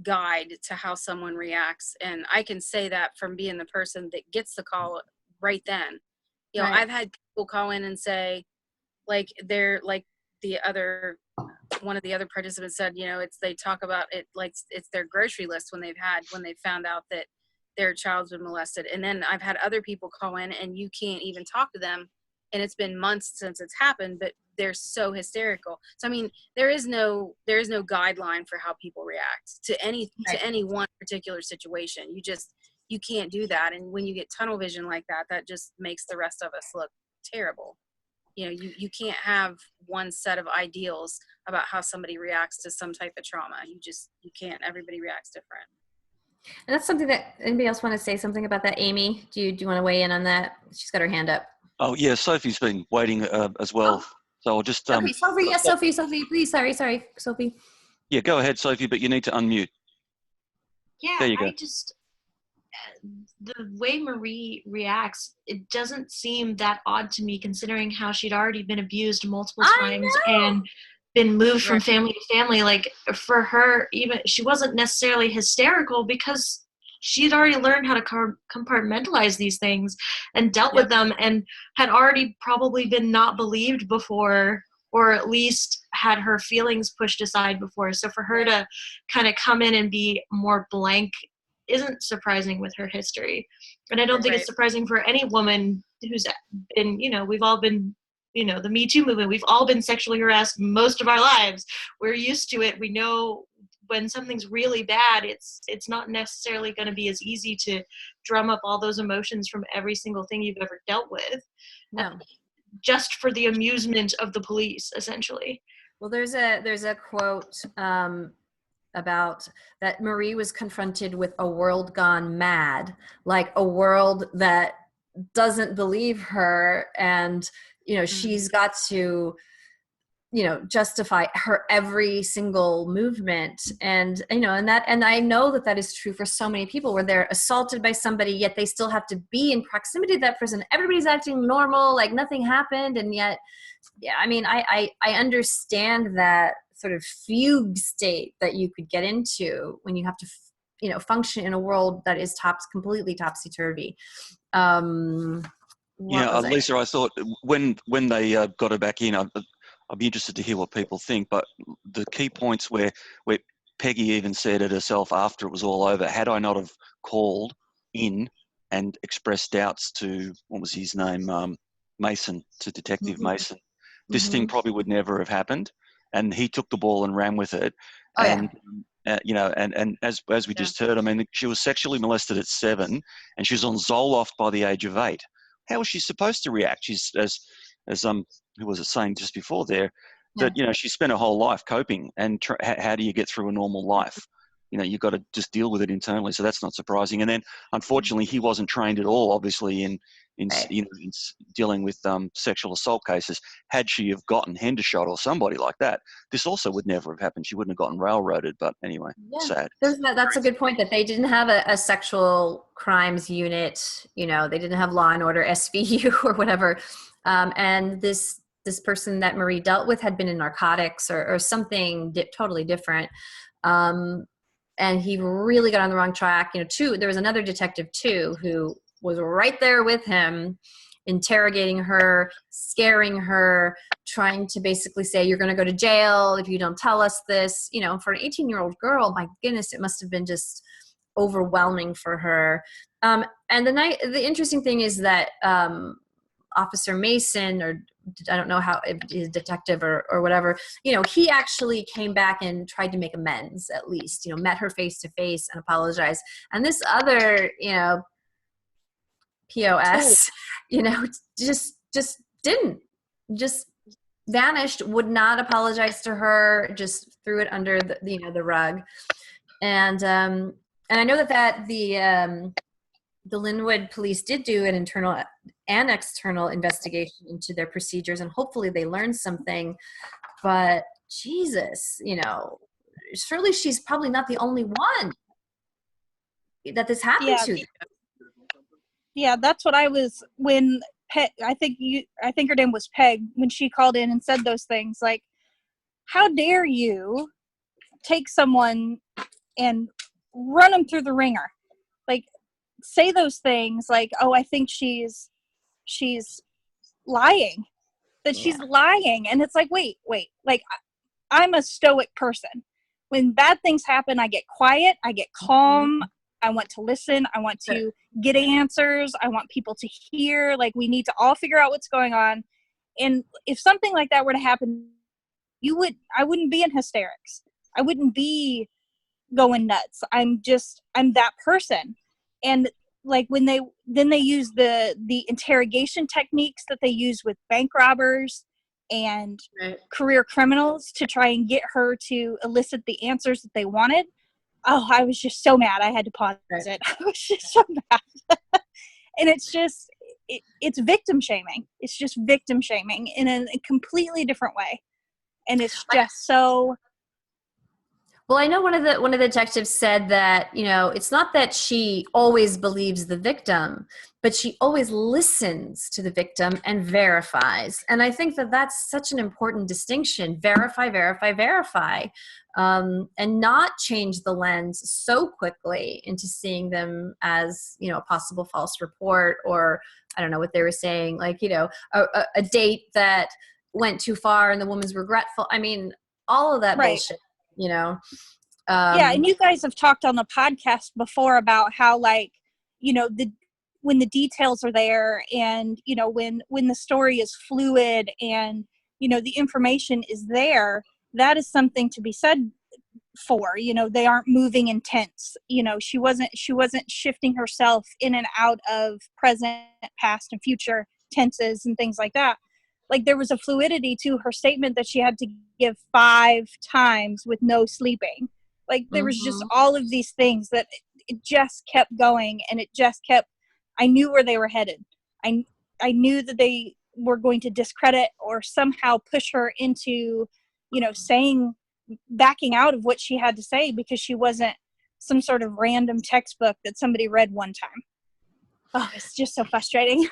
guide to how someone reacts. And I can say that from being the person that gets the call right then. You know, I've had people call in and say, like, they're like one of the other participants said, you know, they talk about it like it's their grocery list when they found out that their child's been molested. And then I've had other people call in and you can't even talk to them, and it's been months since it's happened, but they're so hysterical. So I mean, there is no guideline for how people react to any one particular situation. You can't do that. And when you get tunnel vision like that, that just makes the rest of us look terrible. You know, you can't have one set of ideals about how somebody reacts to some type of trauma. You can't. Everybody reacts different. And that's something that, anybody else want to say something about that? Amy, do you want to weigh in on that? She's got her hand up. Oh yeah, Sophie's been waiting as well. Oh. So I'll just Sophie, yes, Sophie, please. Sorry, Sophie. Yeah, go ahead, Sophie, but you need to unmute. Yeah, there you go. The way Marie reacts, it doesn't seem that odd to me, considering how she'd already been abused multiple times and been moved from family to family. Like, for her, even she wasn't necessarily hysterical, because she had already learned how to compartmentalize these things and dealt with them, and had already probably been not believed before, or at least had her feelings pushed aside before. So for her to kind of come in and be more blank isn't surprising with her history. And I don't think it's surprising for any woman who's been, you know, we've all been, you know, the Me Too movement, we've all been sexually harassed most of our lives. We're used to it. We know when something's really bad, it's not necessarily going to be as easy to drum up all those emotions from every single thing you've ever dealt with. No. Just for the amusement of the police, essentially. Well, there's a quote about that Marie was confronted with a world gone mad, like a world that doesn't believe her, and she's got to justify her every single movement. And and I know that is true for so many people, where they're assaulted by somebody, yet they still have to be in proximity to that person. Everybody's acting normal, like nothing happened. And yet, I understand that sort of fugue state that you could get into when you have to function in a world that is completely topsy-turvy. Lisa, I thought when they got her back in, I'd be interested to hear what people think, but the key points where Peggy even said it herself after it was all over, had I not have called in and expressed doubts to, what was his name, Mason, to Detective Mason, this thing probably would never have happened. And he took the ball and ran with it. And as we just heard, she was sexually molested at 7, and she was on Zoloft by the age of 8. How was she supposed to react? She's as who was it saying just before there, that she spent her whole life coping, and how do you get through a normal life? You've got to just deal with it internally. So that's not surprising. And then unfortunately he wasn't trained at all, obviously, in dealing with sexual assault cases. Had she have gotten Hendershot or somebody like that, this also would never have happened. She wouldn't have gotten railroaded. But anyway, sad. That's a good point, that they didn't have a sexual crimes unit. They didn't have Law and Order SVU or whatever. And this person that Marie dealt with had been in narcotics or something totally different. And he really got on the wrong track. There was another detective too, who was right there with him, interrogating her, scaring her, trying to basically say, you're going to go to jail if you don't tell us this. For an 18-year-old girl, my goodness, it must have been just overwhelming for her. And the interesting thing is that Officer Mason, or I don't know how, he's a detective or whatever, he actually came back and tried to make amends, at least, met her face to face and apologized. And this other, POS, just didn't, just vanished, would not apologize to her, just threw it under the rug. And I know that the Linwood police did do an internal and external investigation into their procedures, and hopefully they learned something. But Jesus, surely she's probably not the only one that this happened to. Yeah, that's what I was when I think her name was Peg, when she called in and said those things, like, how dare you take someone and run them through the ringer, like say those things like, oh, I think she's lying, that she's lying. And it's like, wait, like, I'm a stoic person. When bad things happen, I get quiet, I get calm, I want to listen, I want to get answers, I want people to hear, like, we need to all figure out what's going on. And if something like that were to happen, I wouldn't be in hysterics, I wouldn't be going nuts. I'm that person. And like, when they use the interrogation techniques that they use with bank robbers and career criminals to try and get her to elicit the answers that they wanted. Oh, I was just so mad. I had to pause it. I was just so mad. And it's just, it's victim shaming. It's just victim shaming in a completely different way. And it's just so. Well, I know one of the detectives said that, it's not that she always believes the victim, but she always listens to the victim and verifies. And I think that that's such an important distinction: verify, verify, verify, and not change the lens so quickly into seeing them as, a possible false report, or I don't know what they were saying, like, a date that went too far and the woman's regretful. I mean, all of that bullshit. And you guys have talked on the podcast before about how, like, when the details are there, and when the story is fluid, and the information is there, that is something to be said for. They aren't moving in tense. She wasn't shifting herself in and out of present, past, and future tenses and things like that. Like, there was a fluidity to her statement that she had to give 5 times with no sleeping. Like there was just all of these things that it just kept going, and it just kept, I knew where they were headed. I knew that they were going to discredit or somehow push her into, backing out of what she had to say because she wasn't some sort of random textbook that somebody read one time. Oh, it's just so frustrating.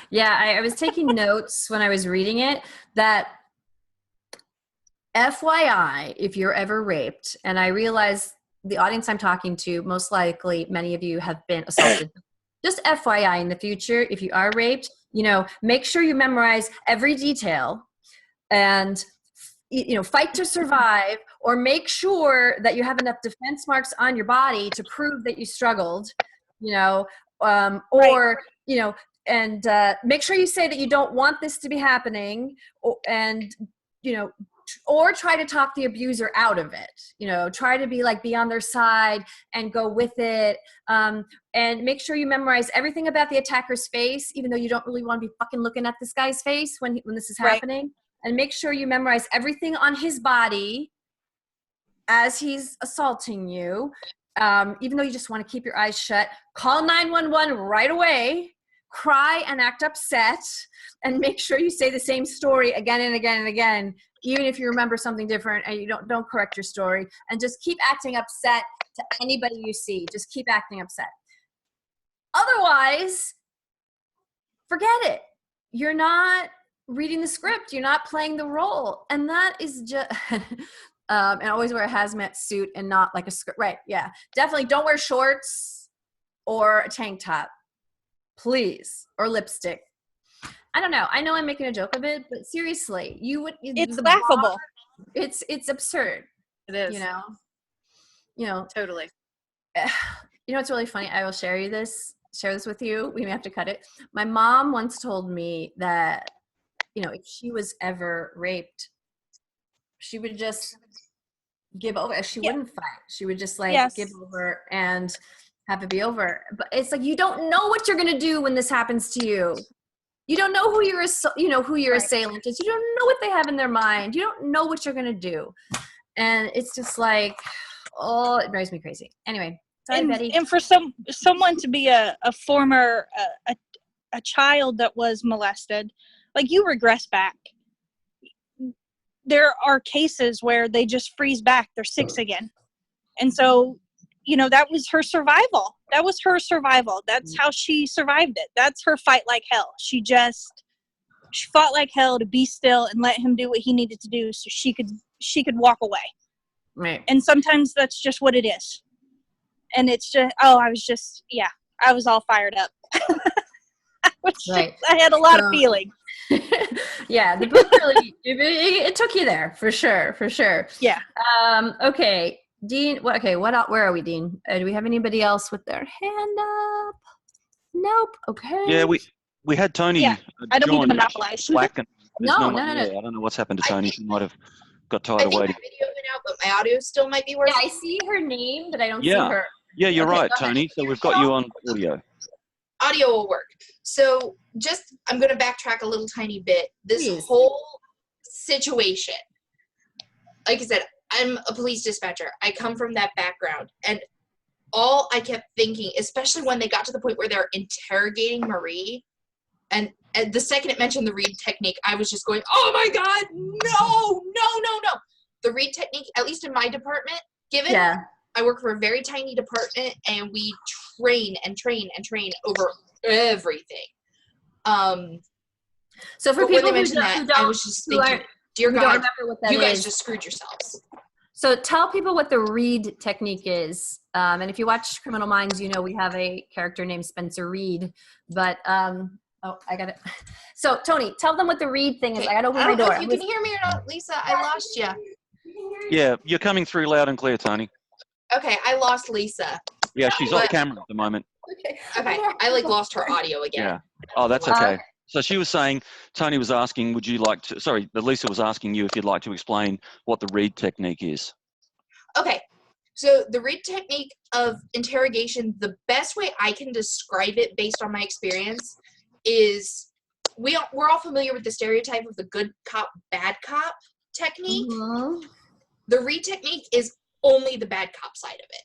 Yeah, I was taking notes when I was reading it that FYI, if you're ever raped, and I realize the audience I'm talking to, most likely many of you have been assaulted. Just FYI, in the future, if you are raped, make sure you memorize every detail and, fight to survive, or make sure that you have enough defense marks on your body to prove that you struggled, and make sure you say that you don't want this to be happening, or try to talk the abuser out of it, try to be on their side and go with it. And make sure you memorize everything about the attacker's face, even though you don't really want to be fucking looking at this guy's face when this is happening. And make sure you memorize everything on his body as he's assaulting you. Even though you just want to keep your eyes shut, call 911 right away, cry and act upset, and make sure you say the same story again and again and again, even if you remember something different and you don't correct your story, and just keep acting upset to anybody you see. Just keep acting upset. Otherwise, forget it. You're not reading the script. You're not playing the role. And that is just... and always wear a hazmat suit and not like a skirt. Right, yeah. Definitely don't wear shorts or a tank top. Please. Or lipstick. I don't know. I know I'm making a joke of it, but seriously, it's laughable. It's absurd. It is. Totally. It's really funny. I will share this with you. We may have to cut it. My mom once told me that, if she was ever raped, she would just give over. She wouldn't fight. She would just give over and have it be over. But it's like, you don't know what you're going to do when this happens to you. You don't know who your assailant is. You don't know what they have in their mind. You don't know what you're going to do. And it's just like, it drives me crazy. Anyway, sorry, Betty. And for someone to be a former, a child that was molested, like, you regress back. There are cases where they just freeze back. They're 6 again. And so, that was her survival. That's how she survived it. That's her fight like hell. She fought like hell to be still and let him do what he needed to do so she could walk away. Right. And sometimes that's just what it is. And it's just, I was all fired up. I had a lot of feeling. Yeah, the book really, it took you there, for sure. Yeah. Okay, Dean, where are we, Dean? Do we have anybody else with their hand up? Nope. Okay. Yeah, we had Tony. Yeah, I don't mean to monopolize. No. I don't know what's happened to Tony. She might have got tired of waiting. My video went out, but my audio still might be working. Yeah, I see her name, but I don't see her. Yeah, you're right, Tony. So we've got you on audio. Audio will work. So I'm going to backtrack a little tiny bit. This whole situation, like I said, I'm a police dispatcher. I come from that background. And all I kept thinking, especially when they got to the point where they're interrogating Marie, and the second it mentioned the read technique, I was just going, oh my God, no. The read technique, at least in my department, I work for a very tiny department, and we train over everything. So for people who don't, I was just thinking, dear God, you guys just screwed yourselves. So tell people what the read technique is. And if you watch Criminal Minds, we have a character named Spencer Reed. But, I got it. So, Tony, tell them what the read thing is. I got to open my door. If you can hear me or not, Lisa, I lost you. Yeah, you're coming through loud and clear, Tony. Okay, I lost Lisa. Yeah, she's off camera at the moment. Okay, I lost her audio again. Yeah. Oh, that's okay. So she was saying, Tony was asking, Lisa was asking you if you'd like to explain what the read technique is. Okay. So the read technique of interrogation, the best way I can describe it based on my experience is we're all familiar with the stereotype of the good cop, bad cop technique. Mm-hmm. The read technique is only the bad cop side of it.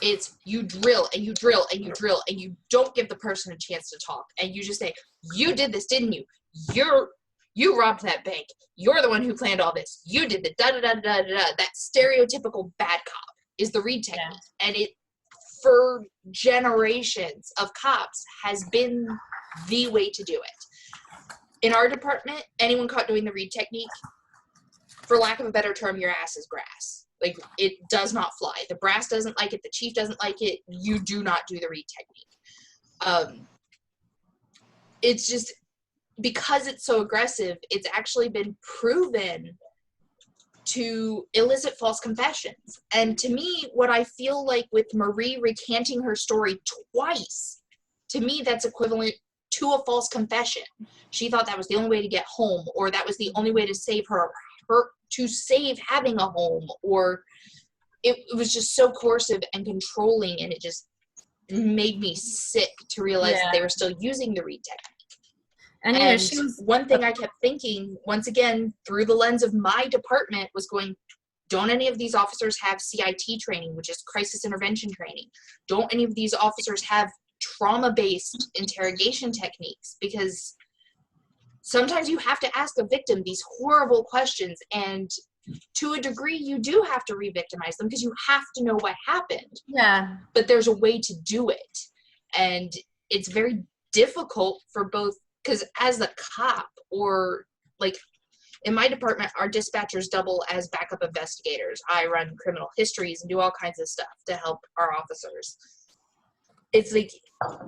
It's you drill and you drill and you drill and you don't give the person a chance to talk. And you just say, you did this, didn't you? You robbed that bank. You're the one who planned all this. You did the da-da-da-da-da-da. That stereotypical bad cop is the read technique. Yeah. And it, for generations of cops, has been the way to do it. In our department, anyone caught doing the read technique, for lack of a better term, your ass is grass. Like, it does not fly. The brass doesn't like it. The chief doesn't like it. You do not do the read technique. It's just, because it's so aggressive, it's actually been proven to elicit false confessions. And to me, what I feel like with Marie recanting her story twice, to me, that's equivalent to a false confession. She thought that was the only way to get home, or that was the only way to save her to save having a home, or it was just so coercive and controlling, and it just made me sick to realize that they were still using the read technique. And one thing I kept thinking, once again, through the lens of my department, was going, don't any of these officers have CIT training, which is crisis intervention training? Don't any of these officers have trauma-based interrogation techniques? Because sometimes you have to ask a victim these horrible questions, and to a degree, you do have to re-victimize them because you have to know what happened. Yeah. But there's a way to do it. And it's very difficult for both, because as a cop, or like in my department, our dispatchers double as backup investigators. I run criminal histories and do all kinds of stuff to help our officers. It's like,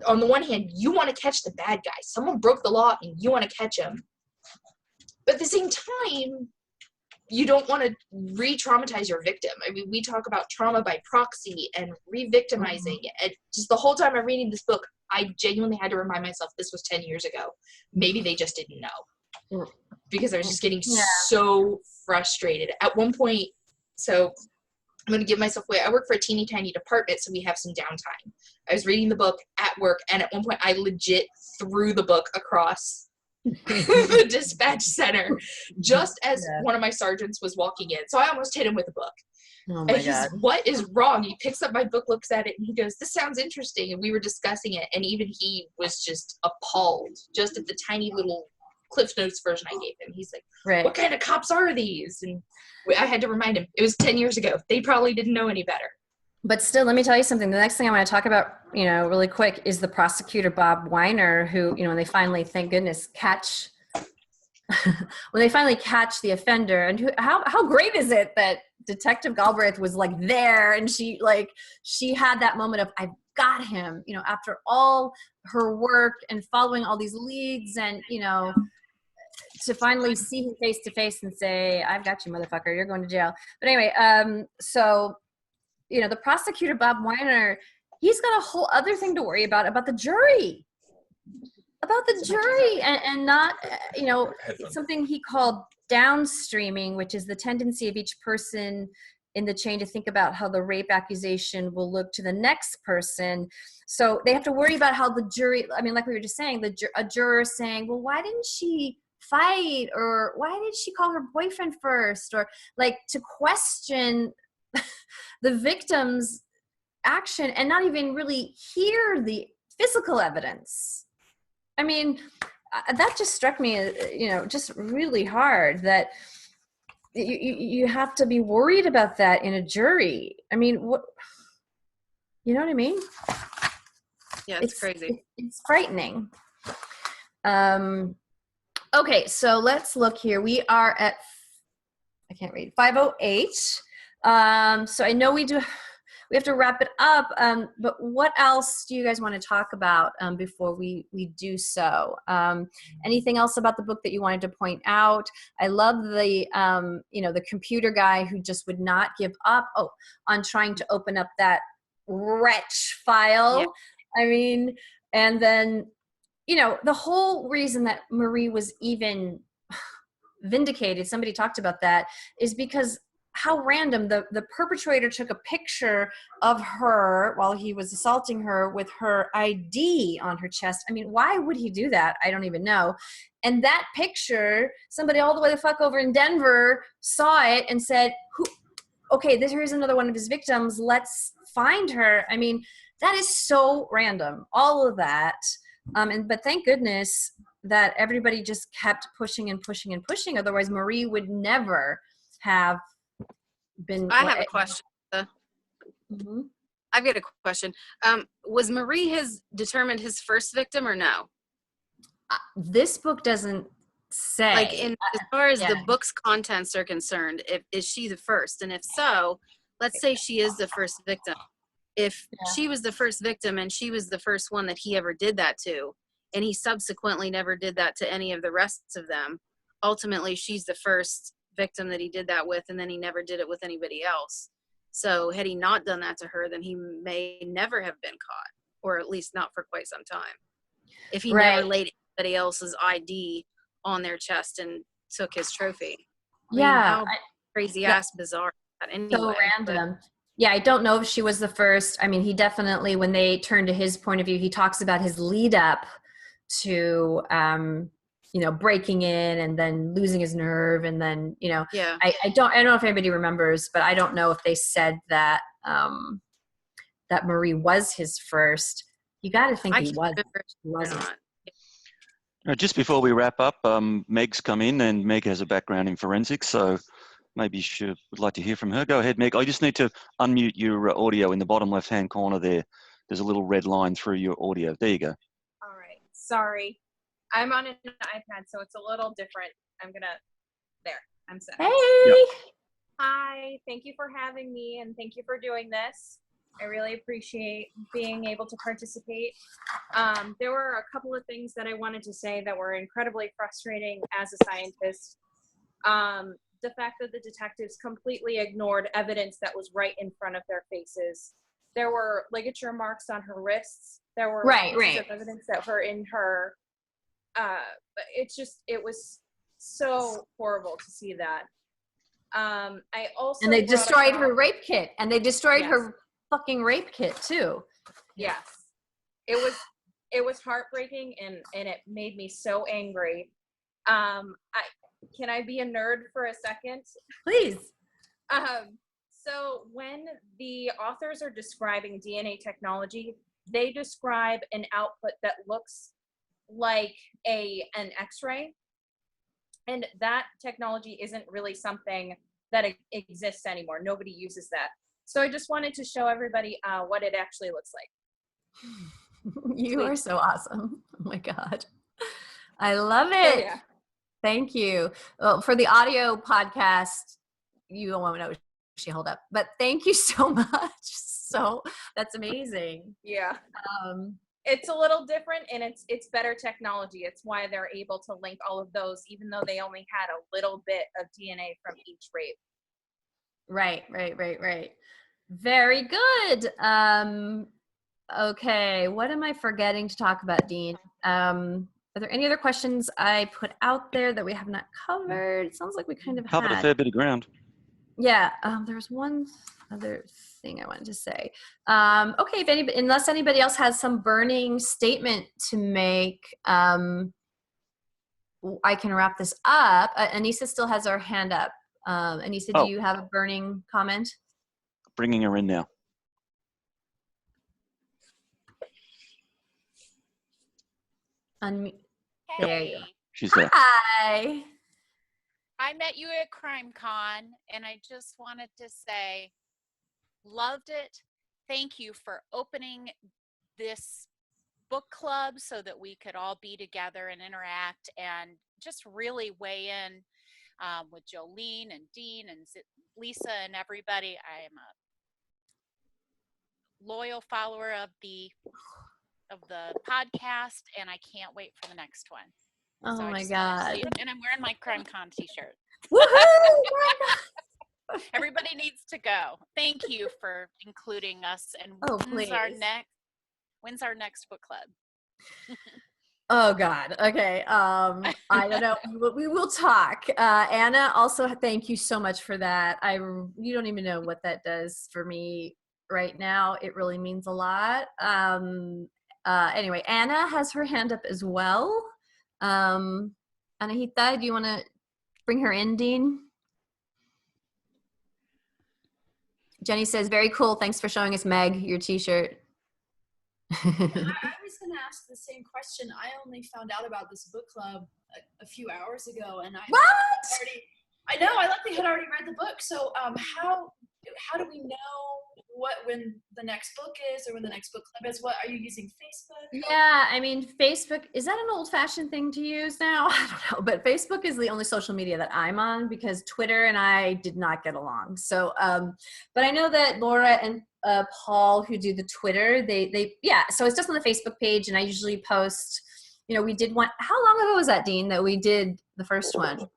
on the one hand, you want to catch the bad guy. Someone broke the law and you want to catch him. But at the same time, you don't want to re-traumatize your victim. I mean, we talk about trauma by proxy and re-victimizing. And just the whole time I'm reading this book, I genuinely had to remind myself this was 10 years ago. Maybe they just didn't know. Because I was just getting so frustrated. At one point, so I'm going to give myself away. I work for a teeny tiny department, so we have some downtime. I was reading the book at work, and at one point I legit threw the book across the dispatch center just as one of my sergeants was walking in. So I almost hit him with the book. Oh my God. What is wrong? He picks up my book, looks at it, and he goes, this sounds interesting. And we were discussing it, and even he was just appalled just at the tiny little Cliff Notes version I gave him. He's like, what kind of cops are these? And I had to remind him, it was 10 years ago. They probably didn't know any better. But still, let me tell you something. The next thing I want to talk about, really quick, is the prosecutor, Bob Weiner, who, when they finally, thank goodness, when they finally catch the offender, and how great is it that Detective Galbraith was like there, and she had that moment of, I've got him, after all her work and following all these leads, and, to finally see him face to face and say, I've got you, motherfucker, you're going to jail. But anyway, so, the prosecutor, Bob Weiner, he's got a whole other thing to worry about the jury. And not, something he called downstreaming, which is the tendency of each person in the chain to think about how the rape accusation will look to the next person. So they have to worry about how the jury, like we were just saying, a juror saying, well, why didn't she fight? Or why did she call her boyfriend first? Or to question the victim's action and not even really hear the physical evidence. That just struck me, just really hard, that you have to be worried about that in a jury. What, you know what I mean? Yeah, it's crazy. It's frightening. Okay, so let's look here. We are at, I can't read, 5:08. So I know we have to wrap it up, but what else do you guys want to talk about before we do so? Anything else about the book that you wanted to point out? I love the, the computer guy who just would not give up on trying to open up that wretch file. Yeah. And then, the whole reason that Marie was even vindicated, somebody talked about that, is because how random, the perpetrator took a picture of her while he was assaulting her with her ID on her chest. Why would he do that? I don't even know. And that picture, somebody all the way the fuck over in Denver saw it and said, okay, here's another one of his victims. Let's find her. I mean, that is so random, all of that. But thank goodness that everybody just kept pushing and pushing and pushing. Otherwise, Marie would never have been. I have a question. Mm-hmm. I've got a question. Was Marie determined his first victim or no? This book doesn't say. Like, as far as the book's contents are concerned, is she the first? And if so, let's say she is the first victim. If she was the first victim and she was the first one that he ever did that to, and he subsequently never did that to any of the rest of them, ultimately she's the first victim that he did that with, and then he never did it with anybody else. So had he not done that to her, then he may never have been caught, or at least not for quite some time. If he never laid anybody else's ID on their chest and took his trophy. I mean, how crazy ass bizarre. Anyway, so random. Yeah, I don't know if she was the first. I mean, he definitely, when they turn to his point of view, he talks about his lead up to, breaking in and then losing his nerve. And then, I don't know if anybody remembers, but I don't know if they said that, that Marie was his first. You got to think he wasn't. Just before we wrap up, Meg's come in, and Meg has a background in forensics, so maybe she would like to hear from her. Go ahead, Meg. I just need to unmute your audio in the bottom left-hand corner there. There's a little red line through your audio. There you go. All right. Sorry. I'm on an iPad, so it's a little different. I'm set. Hey! Yep. Hi. Thank you for having me, and thank you for doing this. I really appreciate being able to participate. There were a couple of things that I wanted to say that were incredibly frustrating as a scientist. The fact that the detectives completely ignored evidence that was right in front of their faces. There were ligature marks on her wrists. There were pieces of evidence that were in her. It was so horrible to see that. I also and they destroyed her rape kit, and they destroyed her fucking rape kit too. Yes, it was heartbreaking, and it made me so angry. Can I be a nerd for a second? Please. So when the authors are describing DNA technology, they describe an output that looks like an X-ray, and that technology isn't really something that exists anymore. Nobody uses that. So I just wanted to show everybody what it actually looks like. You are so awesome. Oh my God. I love it. Oh, yeah. Thank you. Well, for the audio podcast, you don't want to know what she held up, but thank you so much. So that's amazing. Yeah. It's a little different, and it's better technology. It's why they're able to link all of those, even though they only had a little bit of DNA from each rape. Right. Very good. Okay, what am I forgetting to talk about, Dean? Are there any other questions I put out there that we have not covered? It sounds like we kind of covered a fair bit of ground. Yeah, there's one other thing I wanted to say. Okay, unless anybody else has some burning statement to make, I can wrap this up. Anissa still has her hand up. Anissa, do you have a burning comment? Bringing her in now. Hey. There you go. She's there. Hi. I met you at CrimeCon, and I just wanted to say, loved it. Thank you for opening this book club so that we could all be together and interact and just really weigh in with Jolene and Dean and Lisa and everybody. I am a loyal follower of the podcast, and I can't wait for the next one. Oh so my God. And I'm wearing my CrimeCon t-shirt. Woohoo! Everybody needs to go. Thank you for including us. And when's our next book club? Oh God. Okay. I don't know. We will talk. Anna, also thank you so much for that. You don't even know what that does for me right now. It really means a lot. Anyway, Anna has her hand up as well. Anahita, do you want to bring her in, Dean? Jenny says, very cool. Thanks for showing us, Meg, your t-shirt. I was going to ask the same question. I only found out about this book club a few hours ago, and I know, I luckily had already read the book. So how do we know when the next book is, or when the next book club is? What are you using, Facebook? Yeah, I mean, Facebook, is that an old-fashioned thing to use now? I don't know, but Facebook is the only social media that I'm on, because Twitter and I did not get along. So but I know that Laura and Paul, who do the Twitter, yeah, so it's just on the Facebook page, and I usually post, you know, we did one, how long ago was that, Dean, that we did the first one?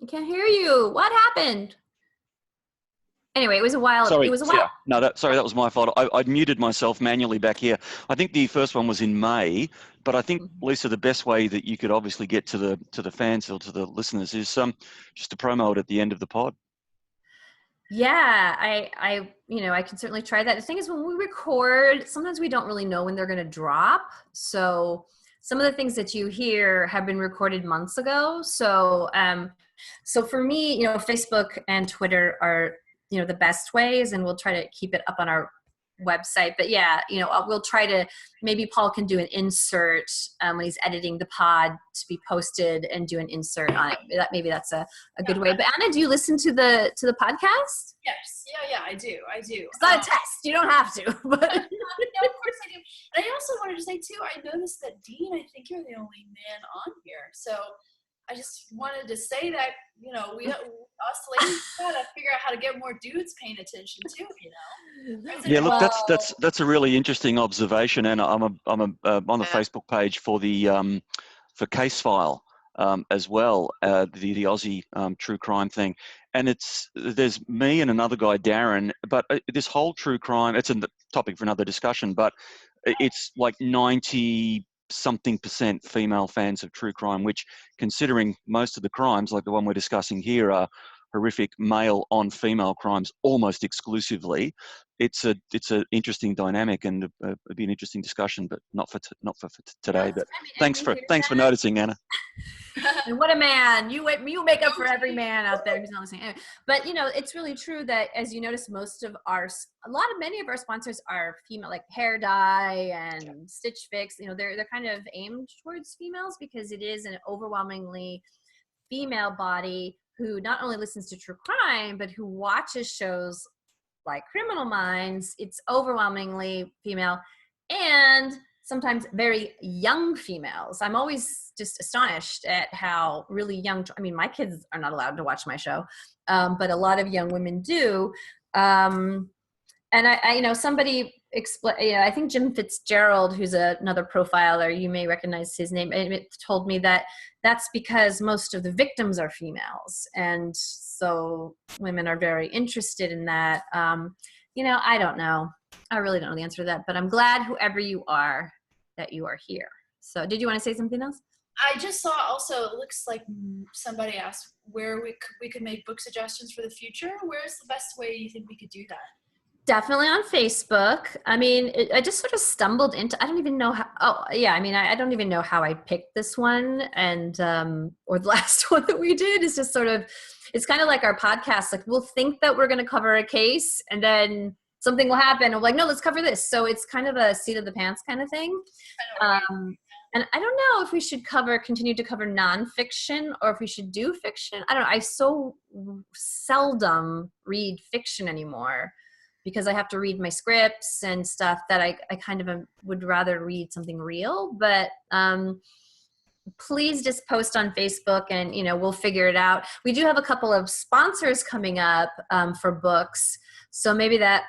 I can't hear you. What happened? Anyway, it was a while. Sorry, it was a while. yeah. No, that was my fault. I'd muted myself manually back here. I think the first one was in May, but I think, Lisa, the best way that you could obviously get to the fans or to the listeners is just to promo it at the end of the pod. Yeah, I can certainly try that. The thing is, when we record, sometimes we don't really know when they're going to drop. So some of the things that you hear have been recorded months ago. So for me, you know, Facebook and Twitter are, you know, the best ways, and we'll try to keep it up on our website. But yeah, you know, we'll try to, maybe Paul can do an insert when he's editing the pod to be posted, and do an insert on it. Maybe that's a good way. But Anna, do you listen to the podcast? Yes. Yeah, I do. It's not a test. You don't have to. But no, of course I do. And I also wanted to say too, I noticed that Dean, I think you're the only man on here. So I just wanted to say that, you know, us ladies gotta figure out how to get more dudes paying attention too, you know. Yeah, look, that's a really interesting observation, and I'm on the Facebook page for the for Case File as well, the Aussie true crime thing, and there's me and another guy, Darren, but this whole true crime, it's a topic for another discussion, but it's like 90-something% female fans of true crime, which, considering most of the crimes, like the one we're discussing here, are horrific male on female crimes almost exclusively. It's an interesting dynamic, and it'd be an interesting discussion, but not for today. But thanks for noticing, Anna. And what a man. You make up for every man out there who's not listening. Anyway, but you know, it's really true that, as you notice, many of our sponsors are female, like Hair Dye and Stitch Fix. You know, they're kind of aimed towards females, because it is an overwhelmingly female body who not only listens to true crime, but who watches shows like Criminal Minds. It's overwhelmingly female, and sometimes very young females. I'm always just astonished at how really young, I mean, my kids are not allowed to watch my show, but a lot of young women do. And I you know, somebody I think Jim Fitzgerald, who's another profiler, you may recognize his name, it told me that that's because most of the victims are females. And so women are very interested in that. You know, I don't know. I really don't know the answer to that, but I'm glad, whoever you are, that you are here. So did you want to say something else? I just saw also, it looks like somebody asked where we could make book suggestions for the future. Where's the best way you think we could do that? Definitely on Facebook. I mean, I just sort of stumbled into, I don't even know how, I don't even know how I picked this one, and, or the last one that we did is just sort of, it's kind of like our podcast. Like, we'll think that we're going to cover a case, and then something will happen. And we're like, no, let's cover this. So it's kind of a seat of the pants kind of thing. And I don't know if we should continue to cover nonfiction, or if we should do fiction. I don't know. I so seldom read fiction anymore, because I have to read my scripts and stuff that I kind of would rather read something real. But please just post on Facebook, and, you know, we'll figure it out. We do have a couple of sponsors coming up for books. So maybe that,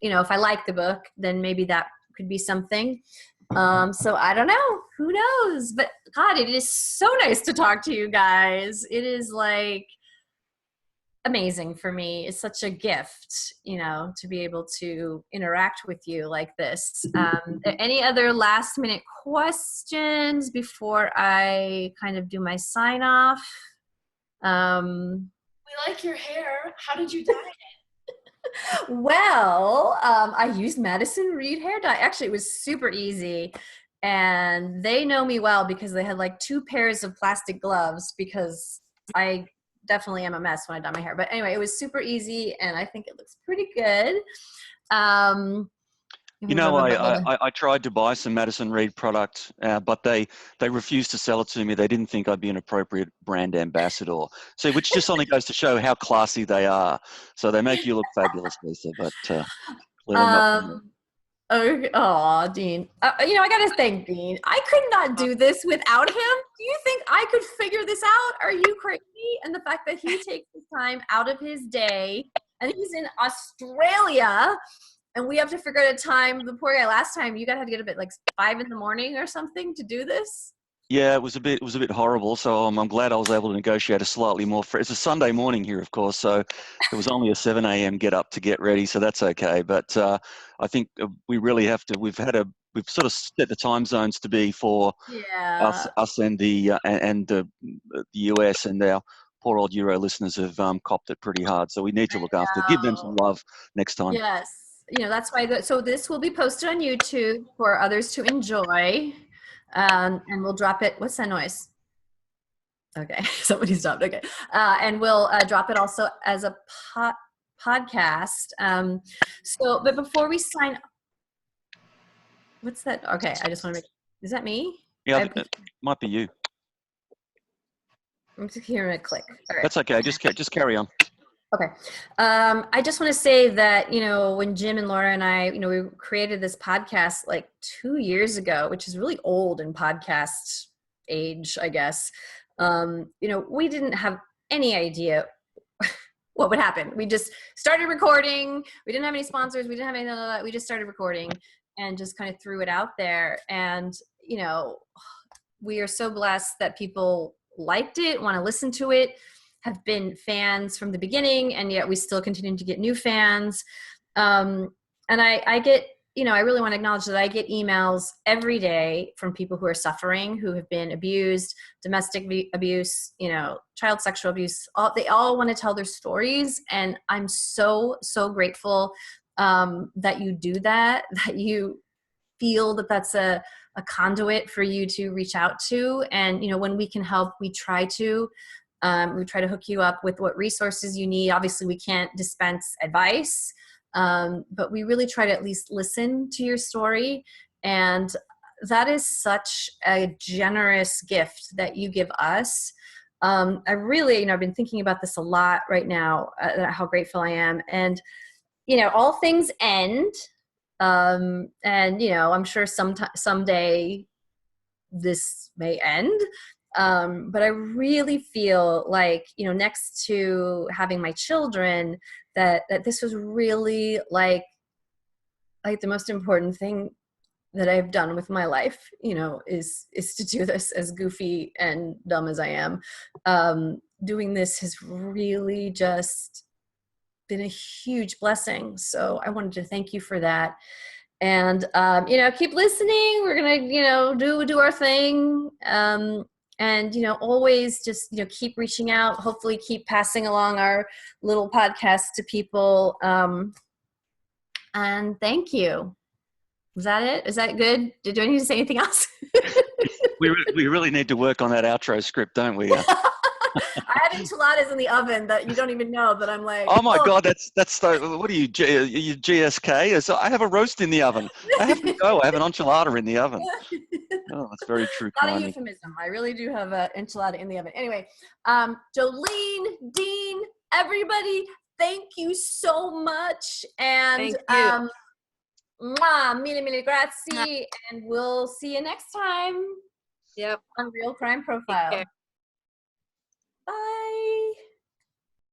you know, if I like the book, then maybe that could be something. So I don't know. Who knows? But God, it is so nice to talk to you guys. It is like amazing for me. It's such a gift, you know, to be able to interact with you like this. Any other last minute questions before I kind of do my sign off? We like your hair. How did you dye it? Well, I used Madison Reed hair dye. Actually, it was super easy. And they know me well because they had like 2 pairs of plastic gloves, because I definitely am a mess when I dye my hair. But anyway, it was super easy, and I think it looks pretty good. You know, I tried to buy some Madison Reed product, but they refused to sell it to me. They didn't think I'd be an appropriate brand ambassador. So, which just only goes to show how classy they are. So they make you look fabulous, Lisa, but clearly not. Oh, Dean. You know, I gotta thank Dean. I could not do this without him. Do you think I could figure this out? Are you crazy? And the fact that he takes his time out of his day, and he's in Australia, and we have to figure out a time. The poor guy, last time you guys had to get up at like 5 in the morning or something to do this. Yeah, it was a bit horrible. So I'm glad I was able to negotiate a slightly more. It's a Sunday morning here, of course, so it was only a 7 a.m. get up to get ready, so that's okay. But I think we really have to. We've sort of set the time zones to be for us and the US, and our poor old Euro listeners have copped it pretty hard. So we need to look after, give them some love next time. Yes, you know that's why. So this will be posted on YouTube for others to enjoy. And we'll drop it. What's that noise? Okay, somebody stopped. Okay, and we'll drop it also as a podcast. But before we sign, what's that? Okay, I just want to make. Is that me? Yeah, it might be you. I'm just hearing a click. All right. That's okay. Just carry on. Okay. I just want to say that, you know, when Jim and Laura and I, you know, we created this podcast like 2 years ago, which is really old in podcast age, I guess. You know, we didn't have any idea what would happen. We just started recording. We didn't have any sponsors. We didn't have anything like that. We just started recording and just kind of threw it out there. And, you know, we are so blessed that people liked it, want to listen to it, have been fans from the beginning, and yet we still continue to get new fans. And I get, you know, I really want to acknowledge that I get emails every day from people who are suffering, who have been abused, domestic abuse, you know, child sexual abuse. They all want to tell their stories. And I'm so, so grateful that you do that you feel that that's a conduit for you to reach out to. And, you know, when we can help, we try to. We try to hook you up with what resources you need. Obviously, we can't dispense advice, but we really try to at least listen to your story. And that is such a generous gift that you give us. I really, you know, I've been thinking about this a lot right now, how grateful I am. And, you know, all things end. And, you know, I'm sure someday this may end. But I really feel like, you know, next to having my children, that this was really like the most important thing that I've done with my life, you know, is to do this, as goofy and dumb as I am. Doing this has really just been a huge blessing. So I wanted to thank you for that. And, you know, keep listening. We're going to, you know, do our thing. And, you know, always just, you know, keep reaching out, hopefully keep passing along our little podcast to people. And thank you. Was that it? Is that good? Do I need to say anything else? we really need to work on that outro script, don't we? I have enchiladas in the oven that you don't even know that I'm like. Oh my God, that's so. What are you GSK? So I have a roast in the oven. I have to go. I have an enchilada in the oven. Oh, that's very true. Not a euphemism. I really do have an enchilada in the oven. Anyway, Jolene, Dean, everybody, thank you so much. And mille grazie. And we'll see you next time. Yep. On Real Crime Profile. Bye.